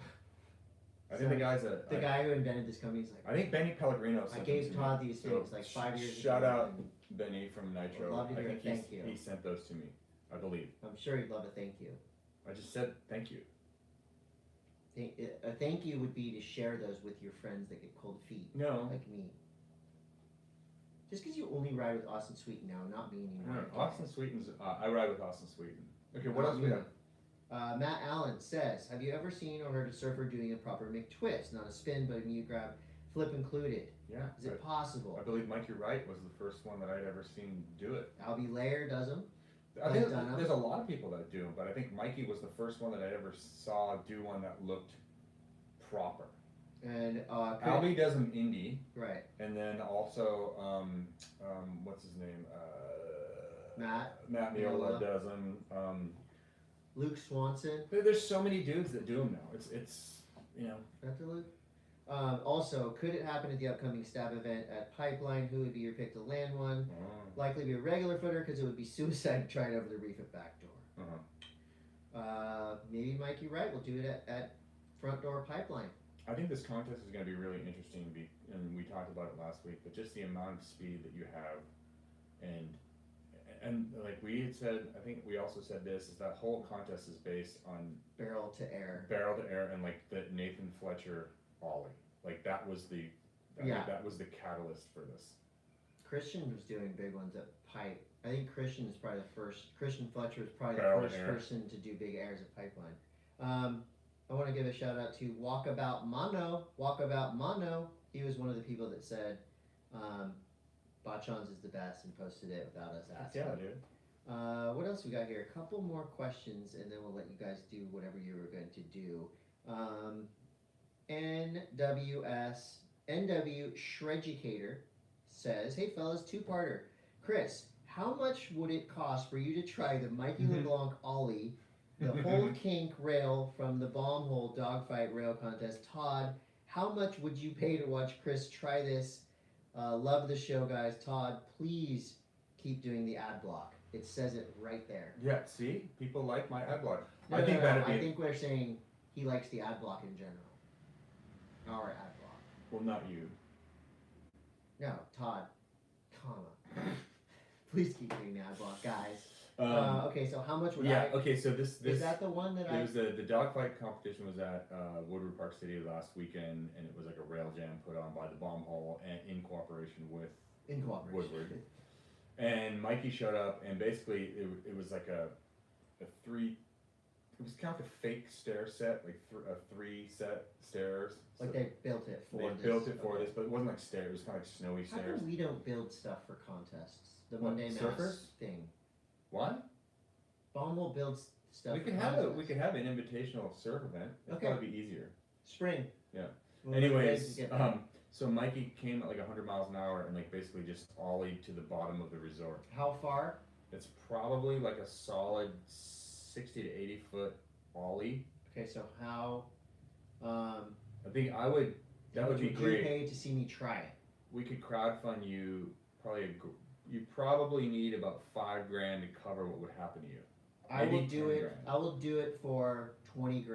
I think the guy's the guy who invented this company is like. I think Benny Pellegrino. I gave Todd these things So, like 5 years ago. Shout out Benny from Nitro. I'd love to hear I think a thank you. he sent those to me. I believe. I'm sure he'd love a thank you. I just said thank you. A thank you would be to share those with your friends that get cold feet, No. like me. Just because you only ride with Austin Sweeten now, not meaning you No, ride with Austin Sweeten's. I ride with Austin Sweeten. Okay, what else we got? Matt Allen says, have you ever seen or heard a surfer doing a proper McTwist? Not a spin, but a knee grab, flip included. Yeah. Is it possible? I believe Mikey Wright was the first one that I'd ever seen do it. Albie Lair does them. I think done 'em. there's a lot of people that do them, but I think Mikey was the first one that I ever saw do one that looked proper. And Albie does them indie, right. and then also what's his name? Matt Miola does them. Luke Swanson. There's so many dudes that do them now. It's Dr. Luke. Also, could it happen at the upcoming stab event at Pipeline? Who would be your pick to land one? Likely be a regular footer because it would be suicide to try it over the reef at back door. Maybe Mikey Wright will do it at front door Pipeline. I think this contest is going to be really interesting, and we talked about it last week, but just the amount of speed that you have, and like we had said, I think we also said this, is that whole contest is based on barrel to air, and like the Nathan Fletcher ollie. Like that was the catalyst for this. Christian was doing big ones at Pipe. I think Christian Fletcher is probably Barrel the to first air. person to do big airs at Pipeline. I want to give a shout out to Walkabout Mono. He was one of the people that said Bachans is the best and posted it without us asking. Yeah, dude. What else we got here? A couple more questions and then we'll let you guys do whatever you were going to do. NW Shreducator says, hey fellas, two-parter. Chris, how much would it cost for you to try the Mikey LeBlanc Ollie, the whole kink rail from the bomb hole dogfight rail contest? Todd, how much would you pay to watch Chris try this? Love the show, guys. Todd, please keep doing the ad block. It says it right there. Yeah, see? People like my ad block. I think we're saying he likes the ad block in general. Our ad block. Well, not you. No, Todd, comma. Please keep doing the ad block, guys. Okay, so how much would okay, so this is that the one that it was the dogfight competition was at Woodward Park City last weekend, and it was like a rail jam put on by the Bomb Hole and in cooperation with Woodward. And Mikey showed up, and basically it was like a three. It was kind of a fake stair set, like a 3-set stairs. Like they built it for this. They built it for this, but it wasn't like stairs. It was kind of like snowy How stairs. come we don't build stuff for contests? The What, Monday surfers? Mass thing. What? Bommel builds stuff. We for could contests. have an invitational surf event. It'd Okay. probably be easier. Spring. Yeah. When are you ready Anyways, to get there? so Mikey came at like 100 miles an hour and like basically just ollied to the bottom of the resort. How far? It's probably like a solid 60 to 80 foot ollie. Okay, so how? I think I would. That would be you great. pay to see me try it? We could crowdfund you probably you probably need about $5,000 to cover what would happen to you. I will Maybe do it. 10,000. I will do it for $20,000.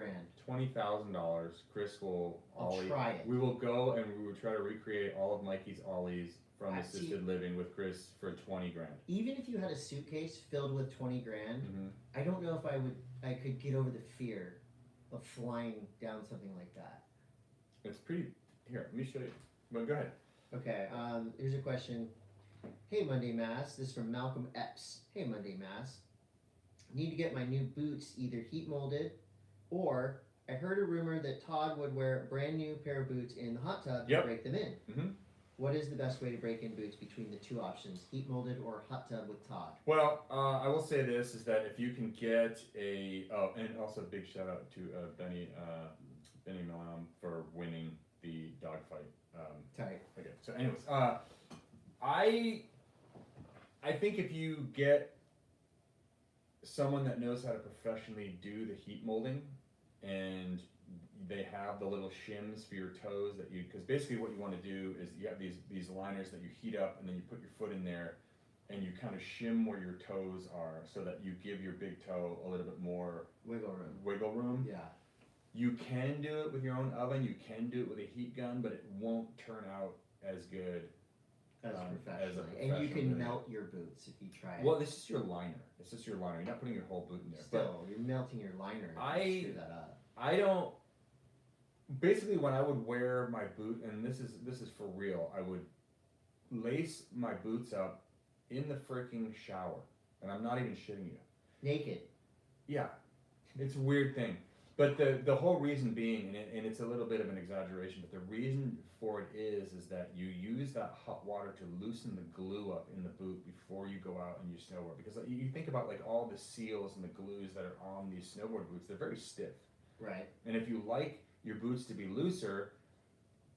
$20,000. Chris will I'll ollie. try it. We will go and we will try to recreate all of Mikey's ollies from assisted living with Chris for $20,000. Even if you had a suitcase filled with $20,000, Mm-hmm. I don't know if I could get over the fear of flying down something like that. It's pretty. Here, let me show you. Well, go ahead. Okay. Here's a question. Hey Monday Mass. This is from Malcolm Epps. Hey Monday Mass. Need to get my new boots either heat molded, or I heard a rumor that Todd would wear a brand new pair of boots in the hot tub to Yep. break them in. Mm-hmm. What is the best way to break in boots between the two options, heat molded or hot tub with Todd? Well, I will say this is that if you can get and also a big shout out to Benny Milam for winning the dogfight. Tight. Okay, so anyways, I think if you get someone that knows how to professionally do the heat molding, and they have the little shims for your toes that you, because basically what you want to do is you have these liners that you heat up, and then you put your foot in there, and you kind of shim where your toes are, so that you give your big toe a little bit more Wiggle room. Yeah. You can do it with your own oven. You can do it with a heat gun, but it won't turn out as good As a professionally. And you professional can doing it. melt your boots if you try it. Well, this is your liner. It's just your liner. You're not putting your whole boot in there. Still, you're melting your liner if I- you screw that up. I don't. Basically, when I would wear my boot, and this is for real, I would lace my boots up in the freaking shower, and I'm not even shitting you. Naked. Yeah, it's a weird thing. But the whole reason being, and it's a little bit of an exaggeration, but the reason for it is that you use that hot water to loosen the glue up in the boot before you go out and you snowboard. Because like, you think about like all the seals and the glues that are on these snowboard boots, they're very stiff. Right. And if you like your boots to be looser,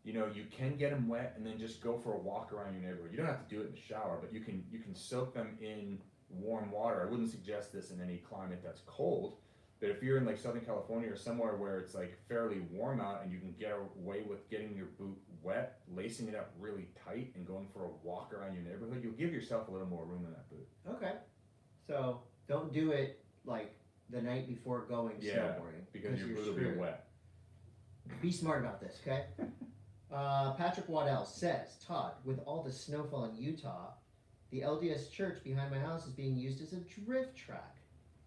you know, you can get them wet and then just go for a walk around your neighborhood. You don't have to do it in the shower, but you can soak them in warm water. I wouldn't suggest this in any climate that's cold. But if you're in like Southern California or somewhere where it's like fairly warm out and you can get away with getting your boot wet, lacing it up really tight and going for a walk around your neighborhood, you'll give yourself a little more room in that boot. Okay. So don't do it like the night before going snowboarding. Because your you're boot will be screwed. wet. Be smart about this, okay? Patrick Waddell says, Todd, with all the snowfall in Utah, the LDS church behind my house is being used as a drift track.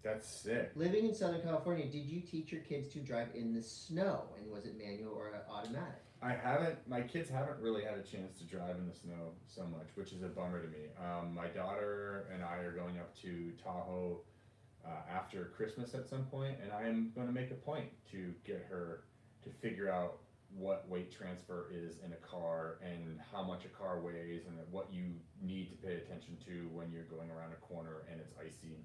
That's sick. Living in Southern California, did you teach your kids to drive in the snow? And was it manual or automatic? I haven't. My kids haven't really had a chance to drive in the snow so much, which is a bummer to me. My daughter and I are going up to Tahoe after Christmas at some point, and I am going to make a point to get her to figure out what weight transfer is in a car and how much a car weighs and what you need to pay attention to when you're going around a corner and it's icy.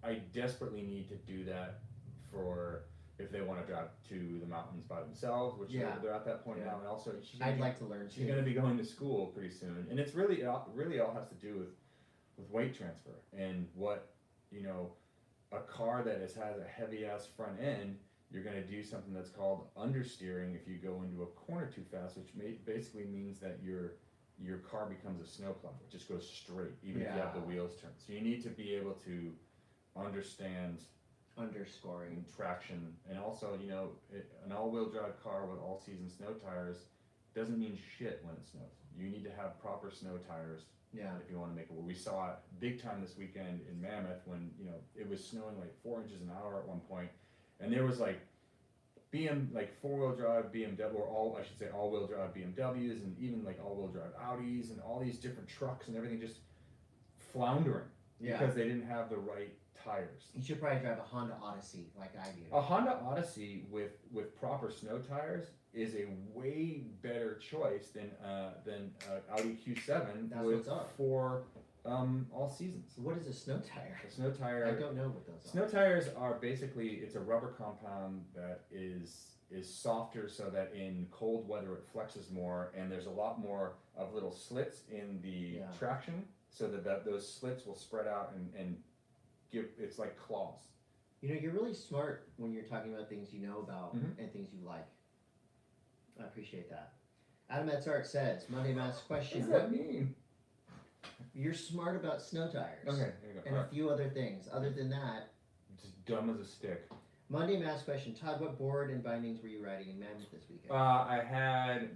I desperately need to do that for if they want to drive to the mountains by themselves, which they're at that point now. And also, I'd like to learn too. She's going to be going to school pretty soon, and it's really all has to do with weight transfer and what, you know, a car that has a heavy ass front end. You're going to do something that's called understeering if you go into a corner too fast, which basically means that your car becomes a snowplow. It just goes straight, even if you have the wheels turned. So you need to be able to understand underscoring traction, and also, you know, an all-wheel drive car with all-season snow tires doesn't mean shit when it snows. You need to have proper snow tires if you want to make it. We saw it big time this weekend in Mammoth when, you know, it was snowing like 4 inches an hour at one point, and there was like four-wheel drive BMW, or all-wheel drive BMWs, and even like all-wheel drive Audis, and all these different trucks and everything just floundering because they didn't have the right tires. You should probably drive a Honda Odyssey like I do. A Honda Odyssey with proper snow tires is a way better choice than Audi Q7 for all seasons. What is a snow tire? A snow tire. I don't know what those are. Snow tires are basically, it's a rubber compound that is softer so that in cold weather it flexes more, and there's a lot more of little slits in the traction so that those slits will spread out and give, it's like claws. You know, you're really smart when you're talking about things you know about and things you like. I appreciate that. Adam Edzart says, Monday Mass question. What does that mean? You're smart about snow tires. Okay, there you go. And a few other things. Other than that, Just dumb as a stick. Monday M.A.S.S question. Todd, what board and bindings were you riding in Mammoth this weekend? I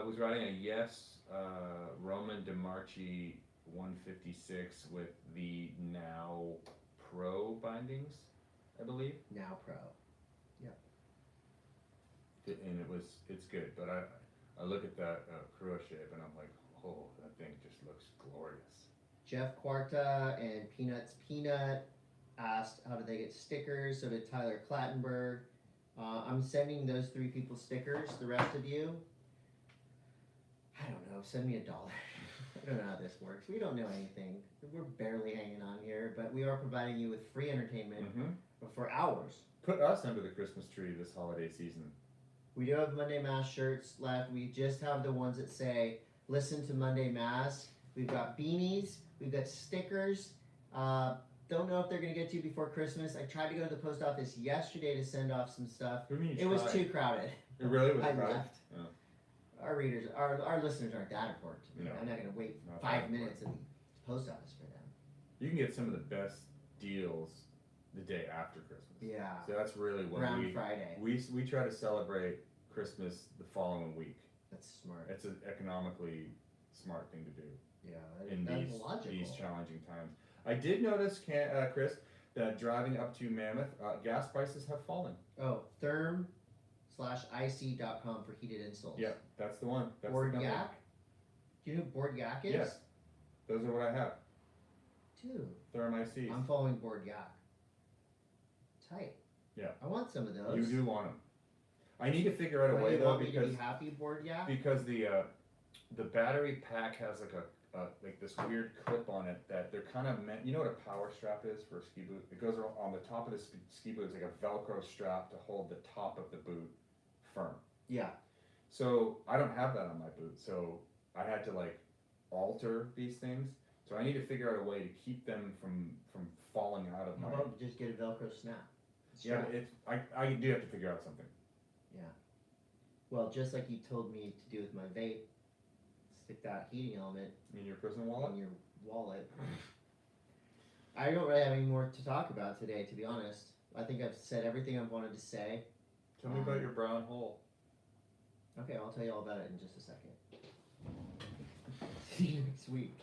was riding a Yes Roman DeMarchi 156 with the now Pro bindings, I believe. Now Pro. And it's good, but I look at that Kuro shape and I'm like, oh, that thing just looks glorious. Jeff Quarta and Peanuts Peanut asked how did they get stickers. So did Tyler Clattenburg. I'm sending those 3 people stickers. The rest of you, I don't know, send me $1. I don't know how this works. We don't know anything. We're barely hanging on here, but we are providing you with free entertainment for hours. Put us under the Christmas tree this holiday season. We do have Monday Mass shirts left. We just have the ones that say, listen to Monday Mass. We've got beanies. We've got stickers. Don't know if they're going to get to you before Christmas. I tried to go to the post office yesterday to send off some stuff. What do you mean It was too crowded. It really was I crowded? left. Oh. Our readers, our listeners aren't that important to me. No. I'm not going to wait Not 5 that minutes at the post office for them. You can get some of the best deals the day after Christmas. Yeah. So that's really when Around Friday. we try to celebrate Christmas the following week. That's smart. It's an economically smart thing to do Yeah, in that's logical. these challenging times. I did notice, Chris, that driving up to Mammoth, gas prices have fallen. Oh, therm/ic.com for heated installs. Yeah, that's the one. That's Board the company. Yak? Do you know who Board Yak is? Yes. Those are what I have. Dude, Therm ICs. I'm following Board Yak. Tight. Yeah. I want some of those. You do want them. I need to figure out a Why way you though want me to because be happy, Board Yak? the battery pack has like like this weird clip on it that they're kind of meant. You know what a power strap is for a ski boot? It goes on the top of the ski boot. It's like a Velcro strap to hold the top of the boot firm. Yeah. So I don't have that on my boot. So I had to like alter these things. So I need to figure out a way to keep them from falling out of How my. about just get a Velcro snap? Yeah, I do have to figure out something. Well, just like you told me to do with my vape, stick that heating element In your personal wallet. in your wallet. I don't really have any more to talk about today, to be honest. I think I've said everything I've wanted to say. Tell me about your brown hole. Okay, I'll tell you all about it in just a second. See you next week.